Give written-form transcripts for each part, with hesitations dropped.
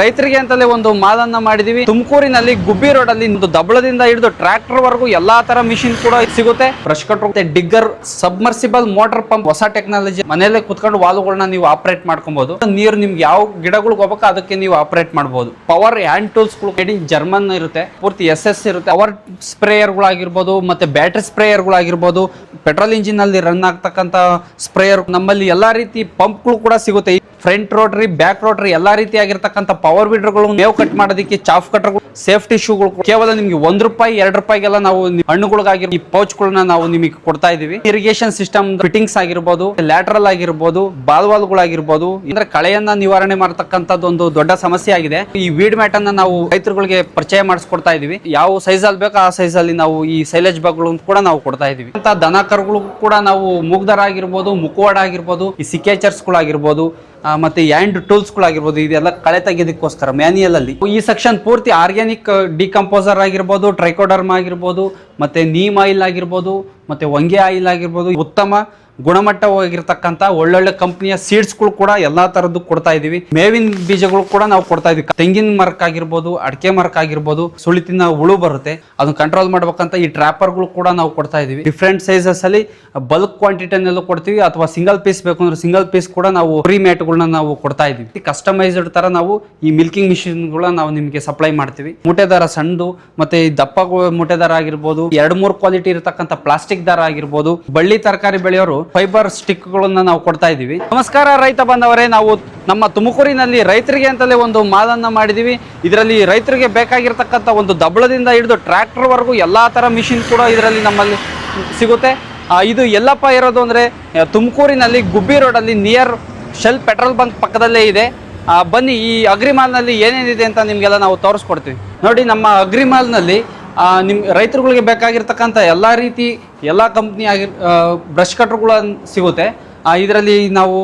ರೈತರಿಗೆ ಅಂತಲೇ ಒಂದು ಮಾಲನ್ನ ಮಾಡಿದೀವಿ. ತುಮಕೂರಿನಲ್ಲಿ ಗುಬ್ಬಿ ರೋಡ್ ಅಲ್ಲಿ ಒಂದು ದಬಳದಿಂದ ಹಿಡಿದು ಟ್ರ್ಯಾಕ್ಟರ್ ವರೆಗೂ ಎಲ್ಲಾ ತರ ಮಿಷಿನ್ ಕೂಡ ಸಿಗುತ್ತೆ. Brush cutter, digger, submersible motor pump, ಹೊಸ ಟೆಕ್ನಾಲಜಿ. ಮನೆಯಲ್ಲೇ ಕುತ್ಕೊಂಡು ವಾಲ್ಗಳನ್ನ ನೀವು ಆಪರೇಟ್ ಮಾಡ್ಕೊಬಹುದು. ನೀರು ನಿಮ್ಗೆ ಯಾವ ಗಿಡಗಳಿಗೆ ಹೋಗಬೇಕು ಅದಕ್ಕೆ ನೀವು ಆಪರೇಟ್ ಮಾಡಬಹುದು. Power hand tools made in German ಇರುತ್ತೆ. ಪೂರ್ತಿ SS ಇರುತ್ತೆ. ಪವರ್ ಸ್ಪ್ರೇಯರ್ ಗಳಾಗಿರ್ಬೋದು, ಮತ್ತೆ ಬ್ಯಾಟರಿ ಸ್ಪ್ರೇಯರ್ ಗಳಾಗಿರ್ಬೋದು, ಪೆಟ್ರೋಲ್ ಇಂಜಿನ್ ಅಲ್ಲಿ ರನ್ ಆಗ್ತಕ್ಕಂತ ಸ್ಪ್ರೇಯರ್. ನಮ್ಮಲ್ಲಿ ಎಲ್ಲಾ ರೀತಿ ಪಂಪ್ಗಳು ಕೂಡ ಸಿಗುತ್ತೆ. ಫ್ರಂಟ್ ರೋಟರಿ, ಬ್ಯಾಕ್ ರೋಟರಿ ಎಲ್ಲಾ ರೀತಿಯಾಗಿರ್ತಕ್ಕಂಥ ಪವರ್ ವೀಡರ್ಗಳು, ಮೇವು ಕಟ್ ಮಾಡೋದಕ್ಕೆ ಚಾಫ್ ಕಟರ್ಗಳು, ಸೇಫ್ಟಿ ಶೂಗಳು ಕೇವಲ ನಿಮ್ಗೆ ₹1, ₹2 ನಾವು ಹಣ್ಣುಗಳಿಗಾಗಿರೋ ಈ ಪೌಚ್ಗಳನ್ನ ನಾವು ನಿಮಗೆ ಕೊಡ್ತಾ ಇದೀವಿ. ಇರಿಗೇಷನ್ ಸಿಸ್ಟಮ್ ಫಿಟ್ಟಿಂಗ್ಸ್ ಆಗಿರ್ಬೋದು, ಲ್ಯಾಟ್ರಲ್ ಆಗಿರ್ಬೋದು, ಬಾಲ್ವಾಲ್ಗಳಾಗಿರ್ಬೋದು, ಅಂದ್ರೆ ಕಳೆಯನ್ನ ನಿವಾರಣೆ ಮಾಡತಕ್ಕಂಥದ್ದು ಒಂದು ದೊಡ್ಡ ಸಮಸ್ಯೆ ಆಗಿದೆ. ಈ ವೀಡ್ ಮ್ಯಾಟ್ ಅನ್ನ ನಾವು ರೈತರುಗಳಿಗೆ ಪರಿಚಯ ಮಾಡಿಸ್ಕೊಡ್ತಾ ಇದೀವಿ. ಯಾವ ಸೈಜ್ ಅಲ್ಲಿ ಬೇಕೋ ಆ ಸೈಜ್ ಅಲ್ಲಿ ನಾವು ಈ ಸೈಲೇಜ್ ಬ್ಯಾಗ್ಗಳನ್ನು ಕೂಡ ನಾವು ಕೊಡ್ತಾ ಇದೀವಿ. ಅಂತ ದನ ಕರುಗಳು ಕೂಡ ನಾವು ಮೂಗ್ದಾರ ಆಗಿರ್ಬೋದು, ಮುಖವಾಡ ಆಗಿರ್ಬೋದು, ಈ ಸಿಕೇಚರ್ಸ್ ಗಳಾಗಿರ್ಬೋದು, ಮತ್ತೆ ಹ್ಯಾಂಡ್ ಟೂಲ್ಸ್ ಗಳಾಗಿರ್ಬೋದು, ಇದೆಲ್ಲ ಕಳೆ ತೆಗೆಯೋದಕ್ಕೋಸ್ಕರ ಮ್ಯಾನ್ಯಲ್ ಅಲ್ಲಿ ಈ ಸೆಕ್ಷನ್ ಪೂರ್ತಿ ಆರ್ಗ್ಯಾನಿಕ್ ಡಿಕಂಪೋಸರ್ ಆಗಿರ್ಬೋದು, ಟ್ರೈಕೋಡರ್ಮ್ ಆಗಿರ್ಬೋದು, ಮತ್ತೆ ನೀಮ್ ಆಯಿಲ್ ಆಗಿರ್ಬೋದು, ಮತ್ತೆ ಹೊಂಗೆ ಆಯಿಲ್ ಆಗಿರ್ಬೋದು, ಉತ್ತಮ ಗುಣಮಟ್ಟವಾಗಿರ್ತಕ್ಕಂಥ ಒಳ್ಳೊಳ್ಳೆ ಕಂಪನಿಯ ಸೀಡ್ಸ್ಗಳು ಕೂಡ ಎಲ್ಲಾ ತರದ್ದು ಕೊಡ್ತಾ ಇದೀವಿ. ಮೇವಿನ ಬೀಜಗಳು ಕೂಡ ನಾವು ಕೊಡ್ತಾ ಇದೀವಿ. ತೆಂಗಿನ ಮರಕ್ ಆಗಿರ್ಬೋದು, ಅಡಿಕೆ ಮರಕ್ ಆಗಿರ್ಬೋದು, ಸುಳಿತಿನ ಹುಳು ಬರುತ್ತೆ, ಅದನ್ನ ಕಂಟ್ರೋಲ್ ಮಾಡ್ಬೇಕಂತ ಈ ಟ್ರಾಪರ್ಗಳು ಕೂಡ ನಾವು ಕೊಡ್ತಾ ಇದೀವಿ. ಡಿಫ್ರೆಂಟ್ ಸೈಜಸ್ ಅಲ್ಲಿ ಬಲ್ಕ್ ಕ್ವಾಂಟಿಟಿನಲ್ಲೂ ಕೊಡ್ತೀವಿ, ಅಥವಾ ಸಿಂಗಲ್ ಪೀಸ್ ಬೇಕು ಅಂದ್ರೆ ಸಿಂಗಲ್ ಪೀಸ್ ಕೂಡ ನಾವು ಫ್ರೀ ಮ್ಯಾಟ್ಗಳನ್ನ ನಾವು ಕೊಡ್ತಾ ಇದೀವಿ. ಕಸ್ಟಮೈಸ್ಡ್ ತರ ನಾವು ಈ ಮಿಲ್ಕಿಂಗ್ ಮಿಷಿನ್ ಗಳನ್ನ ನಾವು ನಿಮಗೆ ಸಪ್ಲೈ ಮಾಡ್ತೀವಿ. ಮೂಟೆದಾರ ಸಣ್ಣದು, ಮತ್ತೆ ಈ ದಪ್ಪ ಮೂಟೆದಾರ ಆಗಿರ್ಬೋದು, 2-3 ಕ್ವಾಲಿಟಿ ಇರತಕ್ಕಂಥ ಪ್ಲಾಸ್ಟಿಕ್ ದಾರ ಆಗಿರ್ಬೋದು, ಬಳ್ಳಿ ತರಕಾರಿ ಬೆಳೆಯೋರು ಫೈಬರ್ ಸ್ಟಿಕ್ ಗಳನ್ನ ನಾವು ಕೊಡ್ತಾ ಇದೀವಿ. ನಮಸ್ಕಾರ ರೈತ ಬಂದವರೇ, ನಾವು ನಮ್ಮ ತುಮಕೂರಿನಲ್ಲಿ ರೈತರಿಗೆ ಅಂತಲೇ ಒಂದು ಮಾಲನ್ನ ಮಾಡಿದೀವಿ. ಇದರಲ್ಲಿ ರೈತರಿಗೆ ಬೇಕಾಗಿರ್ತಕ್ಕಂಥ ಒಂದು ದಬಳದಿಂದ ಹಿಡಿದು ಟ್ರ್ಯಾಕ್ಟರ್ ವರೆಗೂ ಎಲ್ಲಾ ತರ ಮಿಷಿನ್ ಕೂಡ ಇದರಲ್ಲಿ ನಮ್ಮಲ್ಲಿ ಸಿಗುತ್ತೆ. ಇದು ಎಲ್ಲಪ್ಪ ಇರೋದು ಅಂದ್ರೆ ತುಮಕೂರಿನಲ್ಲಿ ಗುಬ್ಬಿ ರೋಡ್ ಅಲ್ಲಿ ನಿಯರ್ ಶೆಲ್ ಪೆಟ್ರೋಲ್ ಬಂಕ್ ಪಕ್ಕದಲ್ಲೇ ಇದೆ. ಬನ್ನಿ, ಈ ಅಗ್ರಿಮಾಲ್ ನಲ್ಲಿ ಏನೇನಿದೆ ಅಂತ ನಿಮ್ಗೆಲ್ಲ ನಾವು ತೋರಿಸ್ಕೊಡ್ತೀವಿ. ನೋಡಿ, ನಮ್ಮ ಅಗ್ರಿಮಾಲ್ ನಲ್ಲಿ ನಿಮ್ ರೈತರುಗಳಿಗೆ ಬೇಕಾಗಿರ್ತಕ್ಕಂಥ ಎಲ್ಲಾ ರೀತಿ ಎಲ್ಲಾ ಕಂಪ್ನಿ ಬ್ರಷ್ ಕಟರ್ಗಳು ಸಿಗುತ್ತೆ. ಇದರಲ್ಲಿ ನಾವು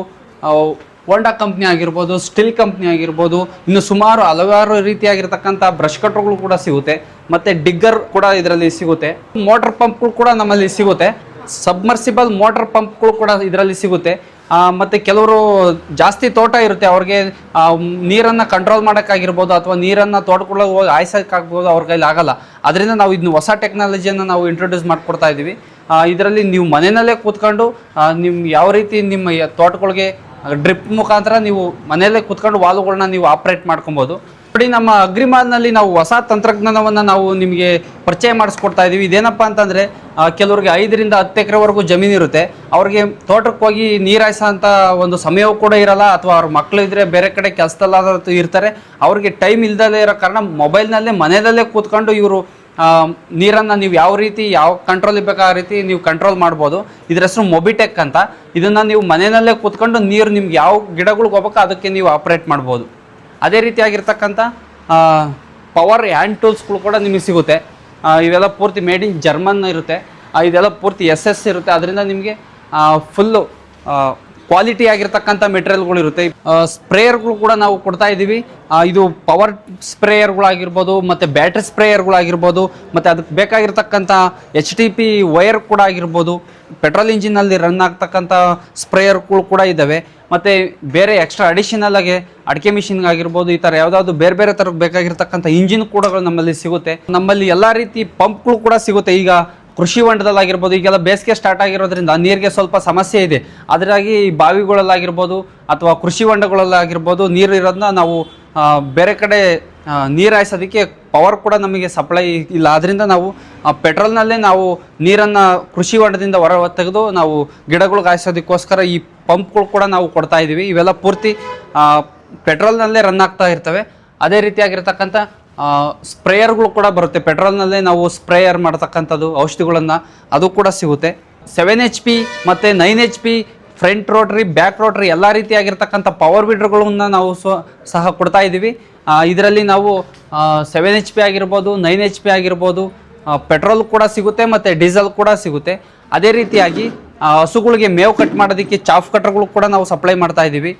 ಹೋಂಡಾ ಕಂಪ್ನಿ ಆಗಿರ್ಬೋದು, ಸ್ಟಿಲ್ ಕಂಪ್ನಿ ಆಗಿರ್ಬೋದು, ಇನ್ನು ಸುಮಾರು ಹಲವಾರು ರೀತಿಯಾಗಿರ್ತಕ್ಕಂಥ ಬ್ರಷ್ ಕಟರ್ಗಳು ಕೂಡ ಸಿಗುತ್ತೆ. ಮತ್ತೆ ಡಿಗ್ಗರ್ ಕೂಡ ಇದರಲ್ಲಿ ಸಿಗುತ್ತೆ. ಮೋಟರ್ ಪಂಪ್ಗಳು ಕೂಡ ನಮ್ಮಲ್ಲಿ ಸಿಗುತ್ತೆ. ಸಬ್ಮರ್ಸಿಬಲ್ ಮೋಟರ್ ಪಂಪ್ಗಳು ಕೂಡ ಇದರಲ್ಲಿ ಸಿಗುತ್ತೆ. ಮತ್ತೆ ಕೆಲವರು ಜಾಸ್ತಿ ತೋಟ ಇರುತ್ತೆ, ಅವ್ರಿಗೆ ನೀರನ್ನ ಕಂಟ್ರೋಲ್ ಮಾಡೋಕ್ಕಾಗಿರ್ಬೋದು, ಅಥವಾ ನೀರನ್ನ ತೋಟಗಳಿಗೆ ಹೋಗಿ ಹಾಯಿಸೋಕ್ಕಾಗ್ಬೋದು, ಅವ್ರ ಕೈಲಿ ಆಗಲ್ಲ. ಅದರಿಂದ ನಾವು ಇದನ್ನ ಹೊಸ ಟೆಕ್ನಾಲಜಿಯನ್ನು ನಾವು ಇಂಟ್ರೊಡ್ಯೂಸ್ ಮಾಡಿಕೊಡ್ತಾ ಇದ್ದೀವಿ. ಇದರಲ್ಲಿ ನೀವು ಮನೆಯಲ್ಲೇ ಕೂತ್ಕೊಂಡು ನಿಮ್ಮ ಯಾವ ರೀತಿ ನಿಮ್ಮ ತೋಟಗಳಿಗೆ ಡ್ರಿಪ್ ಮುಖಾಂತರ ನೀವು ಮನೆಯಲ್ಲೇ ಕೂತ್ಕೊಂಡು ವಾಲ್ಗಳನ್ನ ನೀವು ಆಪರೇಟ್ ಮಾಡ್ಕೊಬೋದು. ನೋಡಿ, ನಮ್ಮ ಅಗ್ರಿಮಾಲ್ನಲ್ಲಿ ನಾವು ಹೊಸ ತಂತ್ರಜ್ಞಾನವನ್ನು ನಾವು ನಿಮಗೆ ಪರಿಚಯ ಮಾಡಿಸ್ಕೊಡ್ತಾ ಇದ್ದೀವಿ. ಇದೇನಪ್ಪ ಅಂತಂದರೆ, ಕೆಲವ್ರಿಗೆ 5ರಿಂದ 10 ಎಕರೆವರೆಗೂ ಜಮೀನು ಇರುತ್ತೆ. ಅವ್ರಿಗೆ ತೋಟಕ್ಕೆ ಹೋಗಿ ನೀರಾಯಿಸೋ ಅಂತ ಒಂದು ಸಮಯವೂ ಕೂಡ ಇರಲ್ಲ, ಅಥವಾ ಅವ್ರ ಮಕ್ಕಳು ಇದ್ದರೆ ಬೇರೆ ಕಡೆ ಕೆಲಸದಲ್ಲಾದ್ರೂ ಇರ್ತಾರೆ. ಅವ್ರಿಗೆ ಟೈಮ್ ಇಲ್ದಲೇ ಇರೋ ಕಾರಣ ಮೊಬೈಲ್ನಲ್ಲೇ ಮನೆಯಲ್ಲೇ ಕೂತ್ಕೊಂಡು ಇವರು ನೀರನ್ನು ನೀವು ಯಾವ ರೀತಿ ಕಂಟ್ರೋಲ್ ಇರಬೇಕು ಆ ರೀತಿ ನೀವು ಕಂಟ್ರೋಲ್ ಮಾಡ್ಬೋದು. ಇದ್ರ ಹೆಸರು ಮೊಬಿಟೆಕ್ ಅಂತ. ಇದನ್ನು ನೀವು ಮನೆಯಲ್ಲೇ ಕೂತ್ಕೊಂಡು ನೀರು ನಿಮ್ಗೆ ಯಾವ ಗಿಡಗಳಿಗೆ ಹೋಗ್ಬೇಕು ಅದಕ್ಕೆ ನೀವು ಆಪ್ರೇಟ್ ಮಾಡ್ಬೋದು. ಅದೇ ರೀತಿಯಾಗಿರ್ತಕ್ಕಂಥ ಪವರ್ ಹ್ಯಾಂಡ್ ಟೂಲ್ಸ್ಗಳು ಕೂಡ ನಿಮಗೆ ಸಿಗುತ್ತೆ. ಇವೆಲ್ಲ ಪೂರ್ತಿ ಮೇಡ್ ಇನ್ ಜರ್ಮನ್ ಇರುತ್ತೆ. ಇದೆಲ್ಲ ಪೂರ್ತಿ SS ಇರುತ್ತೆ. ಅದರಿಂದ ನಿಮಗೆ ಫುಲ್ಲು ಕ್ವಾಲಿಟಿ ಆಗಿರ್ತಕ್ಕಂಥ ಮೆಟೀರಿಯಲ್ಗಳು ಇರುತ್ತೆ. ಸ್ಪ್ರೇಯರ್ಗಳು ಕೂಡ ನಾವು ಕೊಡ್ತಾ ಇದ್ದೀವಿ. ಇದು ಪವರ್ ಸ್ಪ್ರೇಯರ್ಗಳಾಗಿರ್ಬೋದು, ಮತ್ತು ಬ್ಯಾಟ್ರಿ ಸ್ಪ್ರೇಯರ್ಗಳಾಗಿರ್ಬೋದು, ಮತ್ತು ಅದಕ್ಕೆ ಬೇಕಾಗಿರ್ತಕ್ಕಂಥ HTP ವೈರ್ ಕೂಡ ಆಗಿರ್ಬೋದು, ಪೆಟ್ರೋಲ್ ಇಂಜಿನಲ್ಲಿ ರನ್ ಆಗ್ತಕ್ಕಂಥ ಸ್ಪ್ರೇಯರ್ಗಳು ಕೂಡ ಇದ್ದಾವೆ. ಮತ್ತು ಬೇರೆ ಎಕ್ಸ್ಟ್ರಾ ಅಡಿಷನಲ್ ಆಗಿ ಅಡಿಕೆ ಮಿಷಿನ್ ಆಗಿರ್ಬೋದು, ಈ ಥರ ಯಾವುದಾದ್ರು ಬೇರೆ ಬೇರೆ ಥರ ಬೇಕಾಗಿರ್ತಕ್ಕಂಥ ಇಂಜಿನ್ ಕೂಡ ನಮ್ಮಲ್ಲಿ ಸಿಗುತ್ತೆ. ನಮ್ಮಲ್ಲಿ ಎಲ್ಲ ರೀತಿ ಪಂಪ್ಗಳು ಕೂಡ ಸಿಗುತ್ತೆ. ಈಗ ಕೃಷಿ ಹೊಂಡದಲ್ಲಾಗಿರ್ಬೋದು, ಈಗೆಲ್ಲ ಬೇಸಿಗೆ ಸ್ಟಾರ್ಟ್ ಆಗಿರೋದ್ರಿಂದ ನೀರಿಗೆ ಸ್ವಲ್ಪ ಸಮಸ್ಯೆ ಇದೆ. ಅದರಾಗಿ ಬಾವಿಗಳಲ್ಲಾಗಿರ್ಬೋದು ಅಥವಾ ಕೃಷಿ ಹೊಂಡಗಳಲ್ಲಾಗಿರ್ಬೋದು ನೀರು ಇರೋದನ್ನ ನಾವು ಬೇರೆ ಕಡೆ ನೀರು ಹಾಯಿಸೋದಕ್ಕೆ ಪವರ್ ಕೂಡ ನಮಗೆ ಸಪ್ಲೈ ಇಲ್ಲ. ಅದರಿಂದ ನಾವು ಪೆಟ್ರೋಲ್ನಲ್ಲೇ ನಾವು ನೀರನ್ನು ಕೃಷಿ ಹೊಂಡದಿಂದ ಹೊರ ತೆಗೆದು ನಾವು ಗಿಡಗಳಿಗೆ ಹಾಯಿಸೋದಕ್ಕೋಸ್ಕರ ಈ ಪಂಪ್ಗಳು ಕೂಡ ನಾವು ಕೊಡ್ತಾ ಇದ್ದೀವಿ. ಇವೆಲ್ಲ ಪೂರ್ತಿ ಪೆಟ್ರೋಲ್ನಲ್ಲೇ ರನ್ ಆಗ್ತಾ ಇರ್ತವೆ. ಅದೇ ರೀತಿಯಾಗಿರ್ತಕ್ಕಂಥ ಸ್ಪ್ರೇಯರ್ಗಳು ಕೂಡ ಬರುತ್ತೆ. ಪೆಟ್ರೋಲ್ನಲ್ಲೇ ನಾವು ಸ್ಪ್ರೇಯರ್ ಮಾಡ್ತಕ್ಕಂಥದ್ದು ಔಷಧಿಗಳನ್ನು ಅದು ಕೂಡ ಸಿಗುತ್ತೆ. 7 HP ಮತ್ತು 9 HP front rotary, back rotary ಎಲ್ಲ ರೀತಿಯಾಗಿರ್ತಕ್ಕಂಥ ಪವರ್ ವೀಡರ್ಗಳನ್ನ ನಾವು ಸಹ ಕೊಡ್ತಾ ಇದ್ದೀವಿ. ಇದರಲ್ಲಿ ನಾವು 7 HP ಆಗಿರ್ಬೋದು, 9 HP ಆಗಿರ್ಬೋದು, ಪೆಟ್ರೋಲ್ ಕೂಡ ಸಿಗುತ್ತೆ ಮತ್ತು ಡೀಸೆಲ್ ಕೂಡ ಸಿಗುತ್ತೆ. ಅದೇ ರೀತಿಯಾಗಿ ಹಸುಗಳಿಗೆ ಮೇವು ಕಟ್ ಮಾಡೋದಕ್ಕೆ ಚಾಫ್ ಕಟರ್ಗಳು ಕೂಡ ನಾವು ಸಪ್ಲೈ ಮಾಡ್ತಾ ಇದ್ದೀವಿ.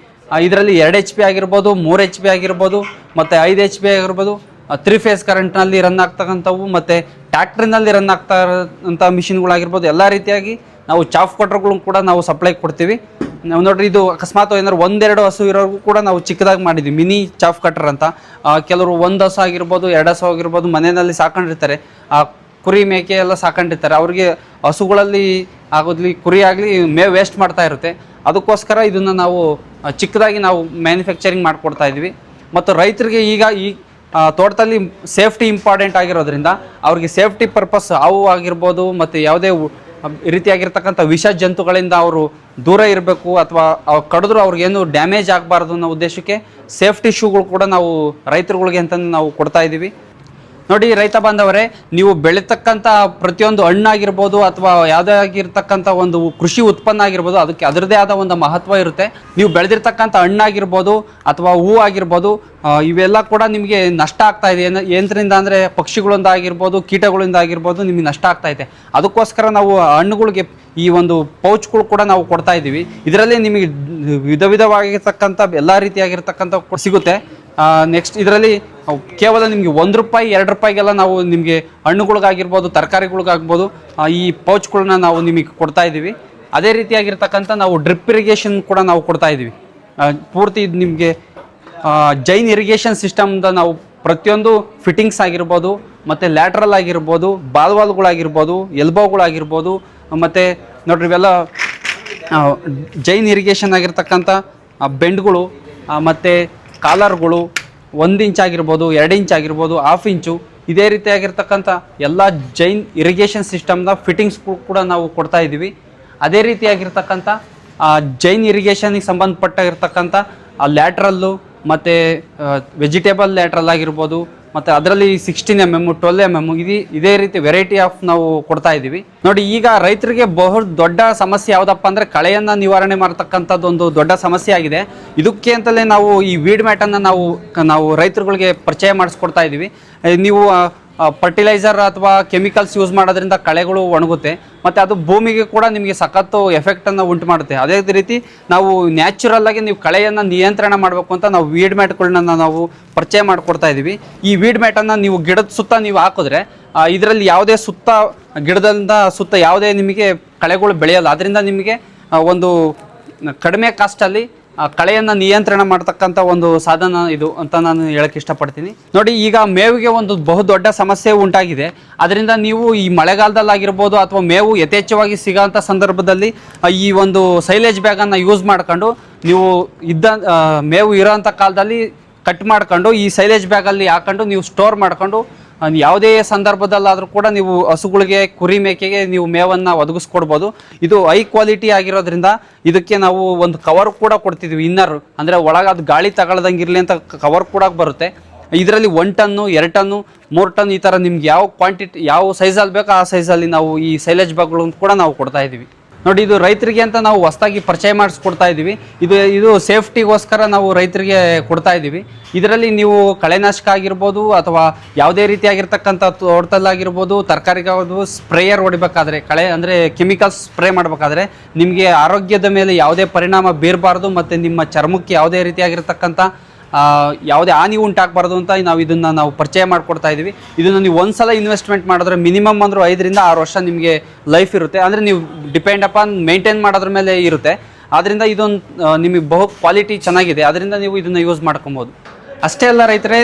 ಇದರಲ್ಲಿ 2 HP ಆಗಿರ್ಬೋದು, 3 HP ಆಗಿರ್ಬೋದು, ಮತ್ತು 5 HP ಆಗಿರ್ಬೋದು, 3 ಫೇಸ್ ಕರೆಂಟ್ನಲ್ಲಿ ರನ್ ಆಗ್ತಕ್ಕಂಥವು, ಮತ್ತು ಟ್ಯಾಕ್ಟ್ರಿನಲ್ಲಿ ರನ್ ಆಗ್ತಾ ಇರೋಂಥ ಮಿಷಿನ್ಗಳಾಗಿರ್ಬೋದು, ಎಲ್ಲ ರೀತಿಯಾಗಿ ನಾವು ಚಾಫ್ ಕಟ್ರ್ಗಳು ಕೂಡ ನಾವು ಸಪ್ಲೈ ಕೊಡ್ತೀವಿ. ನಾವು ನೋಡ್ರಿ, ಇದು ಅಕಸ್ಮಾತ್ ಏನಾದ್ರು 1-2 ಹಸು ಇರೋರ್ಗೂ ಕೂಡ ನಾವು ಚಿಕ್ಕದಾಗಿ ಮಾಡಿದ್ವಿ, ಮಿನಿ ಚಾಫ್ ಕಟ್ರ್ ಅಂತ. ಕೆಲವರು 1 ಹಸು ಆಗಿರ್ಬೋದು, 2 ಹಸು ಆಗಿರ್ಬೋದು, ಮನೆಯಲ್ಲಿ ಸಾಕೊಂಡಿರ್ತಾರೆ, ಕುರಿ ಮೇಕೆ ಎಲ್ಲ ಸಾಕೊಂಡಿರ್ತಾರೆ. ಅವ್ರಿಗೆ ಹಸುಗಳಲ್ಲಿ ಆಗೋದ್ಲಿ ಕುರಿ ಆಗಲಿ ಮೇವು ವೇಸ್ಟ್ ಮಾಡ್ತಾ ಇರುತ್ತೆ. ಅದಕ್ಕೋಸ್ಕರ ಇದನ್ನು ನಾವು ಚಿಕ್ಕದಾಗಿ ನಾವು ಮ್ಯಾನುಫ್ಯಾಕ್ಚರಿಂಗ್ ಮಾಡಿಕೊಡ್ತಾ ಇದ್ವಿ. ಮತ್ತು ರೈತರಿಗೆ ಈಗ ಈ ತೋಟದಲ್ಲಿ ಸೇಫ್ಟಿ ಇಂಪಾರ್ಟೆಂಟ್ ಆಗಿರೋದ್ರಿಂದ ಅವ್ರಿಗೆ ಸೇಫ್ಟಿ ಪರ್ಪಸ್ ಹಾವು ಆಗಿರ್ಬೋದು ಮತ್ತು ಯಾವುದೇ ರೀತಿಯಾಗಿರ್ತಕ್ಕಂಥ ವಿಷ ಜಂತುಗಳಿಂದ ಅವರು ದೂರ ಇರಬೇಕು, ಅಥವಾ ಕಡಿದ್ರು ಅವ್ರಿಗೇನು ಡ್ಯಾಮೇಜ್ ಆಗಬಾರ್ದು ಅನ್ನೋ ಉದ್ದೇಶಕ್ಕೆ ಸೇಫ್ಟಿ ಶೂಗಳು ಕೂಡ ನಾವು ರೈತರುಗಳಿಗೆ ಅಂತಂದು ನಾವು ಕೊಡ್ತಾ ಇದ್ದೀವಿ. ನೋಡಿ ರೈತ ಬಾಂಧವರೇ, ನೀವು ಬೆಳೀತಕ್ಕಂಥ ಪ್ರತಿಯೊಂದು ಹಣ್ಣಾಗಿರ್ಬೋದು ಅಥವಾ ಯಾವುದೇ ಆಗಿರ್ತಕ್ಕಂಥ ಒಂದು ಕೃಷಿ ಉತ್ಪನ್ನ ಆಗಿರ್ಬೋದು, ಅದಕ್ಕೆ ಅದರದೇ ಆದ ಒಂದು ಮಹತ್ವ ಇರುತ್ತೆ. ನೀವು ಬೆಳೆದಿರ್ತಕ್ಕಂಥ ಹಣ್ಣಾಗಿರ್ಬೋದು ಅಥವಾ ಹೂವು ಆಗಿರ್ಬೋದು, ಇವೆಲ್ಲ ಕೂಡ ನಿಮಗೆ ನಷ್ಟ ಆಗ್ತಾ ಇದೆ. ಏನರಿಂದ ಅಂದರೆ ಪಕ್ಷಿಗಳಿಂದ ಆಗಿರ್ಬೋದು, ಕೀಟಗಳಿಂದ ಆಗಿರ್ಬೋದು ನಿಮಗೆ ನಷ್ಟ ಆಗ್ತಾ ಇದೆ. ಅದಕ್ಕೋಸ್ಕರ ನಾವು ಹಣ್ಣುಗಳಿಗೆ ಈ ಒಂದು ಪೌಚ್ಗಳು ಕೂಡ ನಾವು ಕೊಡ್ತಾ ಇದ್ದೀವಿ. ಇದರಲ್ಲಿ ನಿಮಗೆ ವಿಧವಾಗಿರ್ತಕ್ಕಂಥ ಎಲ್ಲ ರೀತಿಯಾಗಿರ್ತಕ್ಕಂಥ ಸಿಗುತ್ತೆ. ನೆಕ್ಸ್ಟ್ ಇದರಲ್ಲಿ ಕೇವಲ ನಿಮಗೆ ₹1 ₹2 ನಾವು ನಿಮಗೆ ಹಣ್ಣುಗಳಿಗಾಗಿರ್ಬೋದು, ತರಕಾರಿಗಳಿಗಾಗ್ಬೋದು ಈ ಪೌಚ್ಗಳನ್ನ ನಾವು ನಿಮಗೆ ಕೊಡ್ತಾ ಇದ್ದೀವಿ. ಅದೇ ರೀತಿಯಾಗಿರ್ತಕ್ಕಂಥ ನಾವು ಡ್ರಿಪ್ ಇರಿಗೇಷನ್ ಕೂಡ ನಾವು ಕೊಡ್ತಾ ಇದ್ದೀವಿ. ಪೂರ್ತಿ ಇದು ನಿಮಗೆ ಜೈನ್ ಇರಿಗೇಷನ್ ಸಿಸ್ಟಮ್ದ ನಾವು ಪ್ರತಿಯೊಂದು ಫಿಟ್ಟಿಂಗ್ಸ್ ಆಗಿರ್ಬೋದು, ಮತ್ತು ಲ್ಯಾಟ್ರಲ್ ಆಗಿರ್ಬೋದು, ಬಾಲ್ವಾಲ್ಗಳಾಗಿರ್ಬೋದು, ಎಲ್ಬೋಗಳಾಗಿರ್ಬೋದು, ಮತ್ತು ನೋಡ್ರಿ ಇವೆಲ್ಲ ಜೈನ್ ಇರಿಗೇಷನ್ ಆಗಿರ್ತಕ್ಕಂಥ ಬೆಂಡ್ಗಳು, ಮತ್ತು ಕಾಲರ್ಗಳು 1 ಇಂಚ್ ಆಗಿರ್ಬೋದು, 2 ಇಂಚ್ ಆಗಿರ್ಬೋದು, 1/2 ಇಂಚು, ಇದೇ ರೀತಿಯಾಗಿರ್ತಕ್ಕಂಥ ಎಲ್ಲ ಜೈನ್ ಇರಿಗೇಷನ್ ಸಿಸ್ಟಮ್ನ ಫಿಟ್ಟಿಂಗ್ಸ್ಗಳು ಕೂಡ ನಾವು ಕೊಡ್ತಾ ಇದ್ದೀವಿ. ಅದೇ ರೀತಿಯಾಗಿರ್ತಕ್ಕಂಥ ಜೈನ್ ಇರಿಗೇಷನ್ಗೆ ಸಂಬಂಧಪಟ್ಟಿರ್ತಕ್ಕಂಥ ಲ್ಯಾಟ್ರಲ್ಲು ಮತ್ತು ವೆಜಿಟೇಬಲ್ ಲ್ಯಾಟ್ರಲ್ ಆಗಿರ್ಬೋದು, ಮತ್ತು ಅದರಲ್ಲಿ 16 mm 12 mm ಇದೇ ರೀತಿ ವೆರೈಟಿ ಆಫ್ ನಾವು ಕೊಡ್ತಾ ಇದ್ದೀವಿ. ನೋಡಿ, ಈಗ ರೈತರಿಗೆ ದೊಡ್ಡ ಸಮಸ್ಯೆ ಯಾವುದಪ್ಪ ಅಂದರೆ ಕಳೆಯನ್ನು ನಿವಾರಣೆ ಮಾಡ್ತಕ್ಕಂಥದ್ದು ಒಂದು ದೊಡ್ಡ ಸಮಸ್ಯೆ ಆಗಿದೆ. ಇದಕ್ಕೆ ಅಂತಲೇ ನಾವು ಈ ವೀಡ್ ಮ್ಯಾಟನ್ನು ನಾವು ರೈತರುಗಳಿಗೆ ಪರಿಚಯ ಮಾಡಿಸ್ಕೊಡ್ತಾ ಇದ್ದೀವಿ. ನೀವು ಫರ್ಟಿಲೈಸರ್ ಅಥವಾ ಕೆಮಿಕಲ್ಸ್ ಯೂಸ್ ಮಾಡೋದ್ರಿಂದ ಕಳೆಗಳು ಒಣಗುತ್ತೆ, ಮತ್ತು ಅದು ಭೂಮಿಗೆ ಕೂಡ ನಿಮಗೆ ಸಖತ್ತು ಎಫೆಕ್ಟನ್ನು ಉಂಟು ಮಾಡುತ್ತೆ. ಅದೇ ರೀತಿ ನಾವು ನ್ಯಾಚುರಲ್ಲಾಗಿ ನೀವು ಕಳೆಯನ್ನು ನಿಯಂತ್ರಣ ಮಾಡಬೇಕು ಅಂತ ನಾವು ವೀಡ್ ಮ್ಯಾಟ್ಗಳನ್ನ ನಾವು ಪರಿಚಯ ಮಾಡಿಕೊಡ್ತಾ ಇದ್ದೀವಿ. ಈ ವೀಡ್ ಮ್ಯಾಟನ್ನು ನೀವು ಗಿಡದ ಸುತ್ತ ನೀವು ಹಾಕಿದ್ರೆ ಇದರಲ್ಲಿ ಯಾವುದೇ ಗಿಡದಿಂದ ಸುತ್ತ ಯಾವುದೇ ನಿಮಗೆ ಕಳೆಗಳು ಬೆಳೆಯಲ್ಲ. ಅದರಿಂದ ನಿಮಗೆ ಒಂದು ಕಡಿಮೆ ಕಾಸ್ಟಲ್ಲಿ ಕಳೆಯನ್ನು ನಿಯಂತ್ರಣ ಮಾಡ್ತಕ್ಕಂಥ ಒಂದು ಸಾಧನ ಇದು ಅಂತ ನಾನು ಹೇಳಕ್ಕೆ ಇಷ್ಟಪಡ್ತೀನಿ. ನೋಡಿ, ಈಗ ಮೇವಿಗೆ ಒಂದು ಬಹುದೊಡ್ಡ ಸಮಸ್ಯೆ ಉಂಟಾಗಿದೆ. ಅದರಿಂದ ನೀವು ಈ ಮಳೆಗಾಲದಲ್ಲಾಗಿರ್ಬೋದು ಅಥವಾ ಮೇವು ಯಥೇಚ್ಛವಾಗಿ ಸಿಗೋಂಥ ಸಂದರ್ಭದಲ್ಲಿ ಈ ಒಂದು ಸೈಲೇಜ್ ಬ್ಯಾಗನ್ನು ಯೂಸ್ ಮಾಡ್ಕೊಂಡು ನೀವು ಮೇವು ಇರೋಂಥ ಕಾಲದಲ್ಲಿ ಕಟ್ ಮಾಡ್ಕೊಂಡು ಈ ಸೈಲೇಜ್ ಬ್ಯಾಗಲ್ಲಿ ಹಾಕೊಂಡು ನೀವು ಸ್ಟೋರ್ ಮಾಡ್ಕೊಂಡು ಯಾವುದೇ ಸಂದರ್ಭದಲ್ಲಾದರೂ ಕೂಡ ನೀವು ಹಸುಗಳಿಗೆ, ಕುರಿ ಮೇಕೆಗೆ ನೀವು ಮೇವನ್ನು ಒದಗಿಸ್ಕೊಡ್ಬೋದು. ಇದು ಹೈ ಕ್ವಾಲಿಟಿ ಆಗಿರೋದ್ರಿಂದ ಇದಕ್ಕೆ ನಾವು ಒಂದು ಕವರ್ ಕೂಡ ಕೊಡ್ತಿದ್ವಿ. ಇನ್ನರ್ ಅಂದರೆ ಒಳಗೆ ಅದು ಗಾಳಿ ತಗೊಳ್ದಂಗಿರಲಿ ಅಂತ ಕವರ್ ಕೂಡ ಬರುತ್ತೆ. ಇದರಲ್ಲಿ 1 ಟನ್ನು 2 ಟನ್ನು 3 ಟನ್ ಈ ಥರ ನಿಮ್ಗೆ ಯಾವ ಕ್ವಾಂಟಿಟಿ ಯಾವ ಸೈಜಲ್ಲಿ ಬೇಕೋ ಆ ಸೈಜಲ್ಲಿ ನಾವು ಈ ಸೈಲೇಜ್ ಬ್ಯಾಗ್ಗಳನ್ನು ಕೂಡ ನಾವು ಕೊಡ್ತಾ ಇದ್ದೀವಿ. ನೋಡಿ, ಇದು ರೈತರಿಗೆ ಅಂತ ನಾವು ಹೊಸದಾಗಿ ಪರಿಚಯ ಮಾಡಿಸ್ಕೊಡ್ತಾ ಇದ್ದೀವಿ. ಇದು ಸೇಫ್ಟಿಗೋಸ್ಕರ ನಾವು ರೈತರಿಗೆ ಕೊಡ್ತಾ ಇದ್ದೀವಿ. ಇದರಲ್ಲಿ ನೀವು ಕಳೆನಾಶಕ ಆಗಿರ್ಬೋದು ಅಥವಾ ಯಾವುದೇ ರೀತಿಯಾಗಿರ್ತಕ್ಕಂಥ ತೋಟದಲ್ಲಾಗಿರ್ಬೋದು, ತರಕಾರಿಗಾಗೋದು ಸ್ಪ್ರೇಯರ್ ಹೊಡಿಬೇಕಾದ್ರೆ, ಕಳೆ ಅಂದರೆ ಕೆಮಿಕಲ್ಸ್ ಸ್ಪ್ರೇ ಮಾಡಬೇಕಾದ್ರೆ ನಿಮಗೆ ಆರೋಗ್ಯದ ಮೇಲೆ ಯಾವುದೇ ಪರಿಣಾಮ ಬೀರಬಾರ್ದು ಮತ್ತು ನಿಮ್ಮ ಚರ್ಮಕ್ಕೆ ಯಾವುದೇ ರೀತಿಯಾಗಿರ್ತಕ್ಕಂಥ ಯಾವುದೇ ಹಾನಿ ಉಂಟಾಗಬಾರ್ದು ಅಂತ ನಾವು ಪರಿಚಯ ಮಾಡಿಕೊಡ್ತಾ ಇದ್ದೀವಿ. ಇದನ್ನು ನೀವು ಒಂದ್ಸಲ ಇನ್ವೆಸ್ಟ್ಮೆಂಟ್ ಮಾಡಿದ್ರೆ ಮಿನಿಮಮ್ ಅಂದರೂ 5 ರಿಂದ 6 ವರ್ಷ ನಿಮಗೆ ಲೈಫ್ ಇರುತ್ತೆ. ಅಂದರೆ ನೀವು ಡಿಪೆಂಡ್ ಅಪಾನ್ ಮೇಂಟೈನ್ ಮಾಡೋದ್ರ ಮೇಲೆ ಇರುತ್ತೆ. ಆದ್ದರಿಂದ ಇದೊಂದು ನಿಮಗೆ ಬಹು ಕ್ವಾಲಿಟಿ ಚೆನ್ನಾಗಿದೆ. ಅದರಿಂದ ನೀವು ಇದನ್ನು ಯೂಸ್ ಮಾಡ್ಕೊಬೋದು. ಅಷ್ಟೇ ಅಲ್ಲ ರೈತರೇ,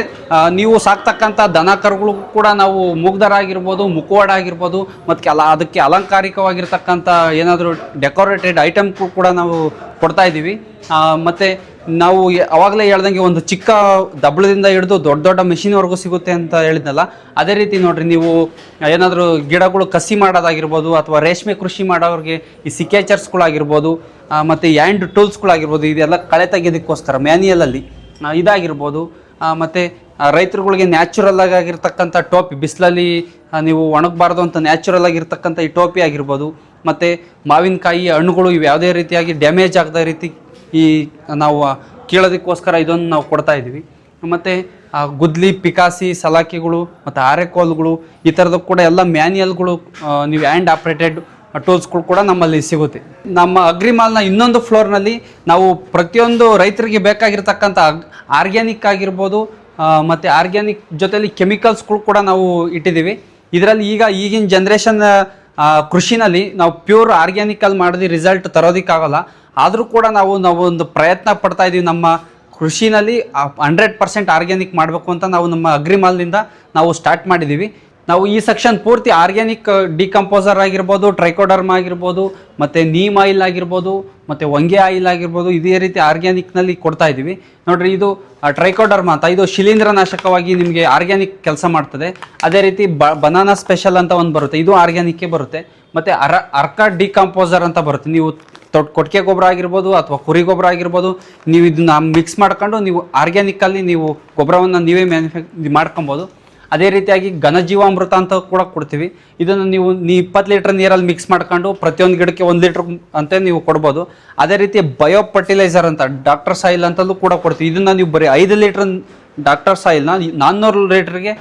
ನೀವು ಸಾಕ್ತಕ್ಕಂಥ ದನ ಕರುಗಳು ಕೂಡ ನಾವು ಮೂಗ್ದಾರ ಆಗಿರ್ಬೋದು, ಮುಖವಾಡ ಆಗಿರ್ಬೋದು, ಮತ್ತು ಅದಕ್ಕೆ ಅಲಂಕಾರಿಕವಾಗಿರ್ತಕ್ಕಂಥ ಏನಾದರೂ ಡೆಕೋರೇಟೆಡ್ ಐಟಮ್ಗಳು ಕೂಡ ನಾವು ಕೊಡ್ತಾ ಇದ್ದೀವಿ. ಮತ್ತು ನಾವು ಅವಾಗಲೇ ಹೇಳ್ದಂಗೆ ಒಂದು ಚಿಕ್ಕ ದಬ್ಬಳದಿಂದ ಹಿಡಿದು ದೊಡ್ಡ ದೊಡ್ಡ ಮೆಷಿನ್ವರೆಗೂ ಸಿಗುತ್ತೆ ಅಂತ ಹೇಳಿದ್ನಲ್ಲ, ಅದೇ ರೀತಿ ನೋಡಿರಿ, ನೀವು ಏನಾದರೂ ಗಿಡಗಳು ಕಸಿ ಮಾಡೋದಾಗಿರ್ಬೋದು ಅಥವಾ ರೇಷ್ಮೆ ಕೃಷಿ ಮಾಡೋರಿಗೆ ಈ ಸಿಕೇಚರ್ಸ್ಗಳಾಗಿರ್ಬೋದು ಮತ್ತು ಹ್ಯಾಂಡ್ ಟೂಲ್ಸ್ಗಳಾಗಿರ್ಬೋದು, ಇದೆಲ್ಲ ಕಳೆ ತೆಗೆಯೋದಕ್ಕೋಸ್ಕರ ಮ್ಯಾನ್ಯಲಲ್ಲಿ ಇದಾಗಿರ್ಬೋದು. ಮತ್ತು ರೈತರುಗಳಿಗೆ ನ್ಯಾಚುರಲ್ ಆಗಿರ್ತಕ್ಕಂಥ ಟೋಪಿ, ಬಿಸಿಲಲ್ಲಿ ನೀವು ಒಣಗಬಾರ್ದು ಅಂತ ನ್ಯಾಚುರಲ್ ಆಗಿರ್ತಕ್ಕಂಥ ಈ ಟೋಪಿ ಆಗಿರ್ಬೋದು, ಮತ್ತು ಮಾವಿನಕಾಯಿ ಹಣ್ಣುಗಳು ಇವು ಯಾವುದೇ ರೀತಿಯಾಗಿ ಡ್ಯಾಮೇಜ್ ಆಗದ ರೀತಿ ಈ ನಾವು ಕೀಳೋದಕ್ಕೋಸ್ಕರ ಇದನ್ನು ನಾವು ಕೊಡ್ತಾ ಇದ್ದೀವಿ. ಮತ್ತು ಗುದ್ಲಿ, ಪಿಕಾಸಿ, ಸಲಾಕಿಗಳು ಮತ್ತು ಆರೆಕೋಲ್ಗಳು ಈ ಥರದ್ದು ಕೂಡ ಎಲ್ಲ ಮ್ಯಾನ್ಯಲ್ಗಳು, ನೀವು ಹ್ಯಾಂಡ್ ಆಪ್ರೇಟೆಡ್ ಟೂಲ್ಸ್ಗಳು ಕೂಡ ನಮ್ಮಲ್ಲಿ ಸಿಗುತ್ತೆ. ನಮ್ಮ ಅಗ್ರಿಮಾಲ್ನ ಇನ್ನೊಂದು ಫ್ಲೋರ್ನಲ್ಲಿ ನಾವು ಪ್ರತಿಯೊಂದು ರೈತರಿಗೆ ಬೇಕಾಗಿರ್ತಕ್ಕಂಥ ಆರ್ಗ್ಯಾನಿಕ್ ಆಗಿರ್ಬೋದು ಮತ್ತು ಆರ್ಗ್ಯಾನಿಕ್ ಜೊತೆಲಿ ಕೆಮಿಕಲ್ಸ್ಗಳು ಕೂಡ ನಾವು ಇಟ್ಟಿದ್ದೀವಿ. ಇದರಲ್ಲಿ ಈಗಿನ ಜನ್ರೇಷನ್ ಕೃಷಿನಲ್ಲಿ ನಾವು ಪ್ಯೂರ್ ಆರ್ಗ್ಯಾನಿಕಲ್ ಮಾಡಿದ ರಿಸಲ್ಟ್ ತರೋದಕ್ಕಾಗಲ್ಲ. ಆದರೂ ಕೂಡ ನಾವು ಒಂದು ಪ್ರಯತ್ನ ಪಡ್ತಾ ಇದ್ದೀವಿ. ನಮ್ಮ ಕೃಷಿನಲ್ಲಿ 100% ಆರ್ಗ್ಯಾನಿಕ್ ಮಾಡಬೇಕು ಅಂತ ನಾವು ನಮ್ಮ ಅಗ್ರಿಮಾಲ್ನಿಂದ ನಾವು ಸ್ಟಾರ್ಟ್ ಮಾಡಿದ್ದೀವಿ. ನಾವು ಈ ಸೆಕ್ಷನ್ ಪೂರ್ತಿ ಆರ್ಗ್ಯಾನಿಕ್ ಡಿಕಂಪೋಸರ್ ಆಗಿರ್ಬೋದು, ಟ್ರೈಕೋಡರ್ಮ್ ಆಗಿರ್ಬೋದು, ಮತ್ತು ನೀಮ್ ಆಯಿಲ್ ಆಗಿರ್ಬೋದು, ಮತ್ತು ಹೊಂಗೆ ಆಯಿಲ್ ಆಗಿರ್ಬೋದು, ಇದೇ ರೀತಿ ಆರ್ಗ್ಯಾನಿಕ್ನಲ್ಲಿ ಕೊಡ್ತಾ ಇದ್ದೀವಿ. ನೋಡಿರಿ, ಇದು ಟ್ರೈಕೋಡರ್ಮ ಅಂತ, ಇದು ಶಿಲೀಂಧ್ರನಾಶಕವಾಗಿ ನಿಮಗೆ ಆರ್ಗ್ಯಾನಿಕ್ ಕೆಲಸ ಮಾಡ್ತದೆ. ಅದೇ ರೀತಿ ಬನಾನಾ ಸ್ಪೆಷಲ್ ಅಂತ ಒಂದು ಬರುತ್ತೆ, ಇದು ಆರ್ಗ್ಯಾನಿಕ್ಕೇ ಬರುತ್ತೆ. ಮತ್ತು ಅರ್ಕ ಡಿಕಂಪೋಸರ್ ಅಂತ ಬರುತ್ತೆ. ನೀವು ಕೊಟ್ಟಿಗೆ ಗೊಬ್ಬರ ಆಗಿರ್ಬೋದು ಅಥವಾ ಕುರಿ ಗೊಬ್ಬರ ಆಗಿರ್ಬೋದು, ನೀವು ಇದನ್ನ ಮಿಕ್ಸ್ ಮಾಡ್ಕೊಂಡು ನೀವು ಆರ್ಗ್ಯಾನಿಕಲ್ಲಿ ನೀವು ಗೊಬ್ಬರವನ್ನು ನೀವೇ ಮಾಡ್ಕೊಬೋದು. ಅದೇ ರೀತಿಯಾಗಿ ಘನಜೀವಾಮೃತ ಅಂತ ಕೂಡ ಕೊಡ್ತೀವಿ. ಇದನ್ನು ನೀವು 20 ಲೀಟ್ರ್ ನೀರಲ್ಲಿ ಮಿಕ್ಸ್ ಮಾಡ್ಕೊಂಡು ಪ್ರತಿಯೊಂದು ಗಿಡಕ್ಕೆ 1 ಲೀಟ್ರ್ ಅಂತ ನೀವು ಕೊಡ್ಬೋದು. ಅದೇ ರೀತಿ ಬಯೋ ಫರ್ಟಿಲೈಸರ್ ಅಂತ ಡಾಕ್ಟರ್ ಸಾಯಿಲ್ ಅಂತಲೂ ಕೂಡ ಕೊಡ್ತೀವಿ. ಇದನ್ನು ನೀವು ಬರೀ 5 ಲೀಟ್ರ್ ಡಾಕ್ಟರ್ ಸಾಯಿಲ್ನ 400 ಲೀಟ್ರಿಗೆ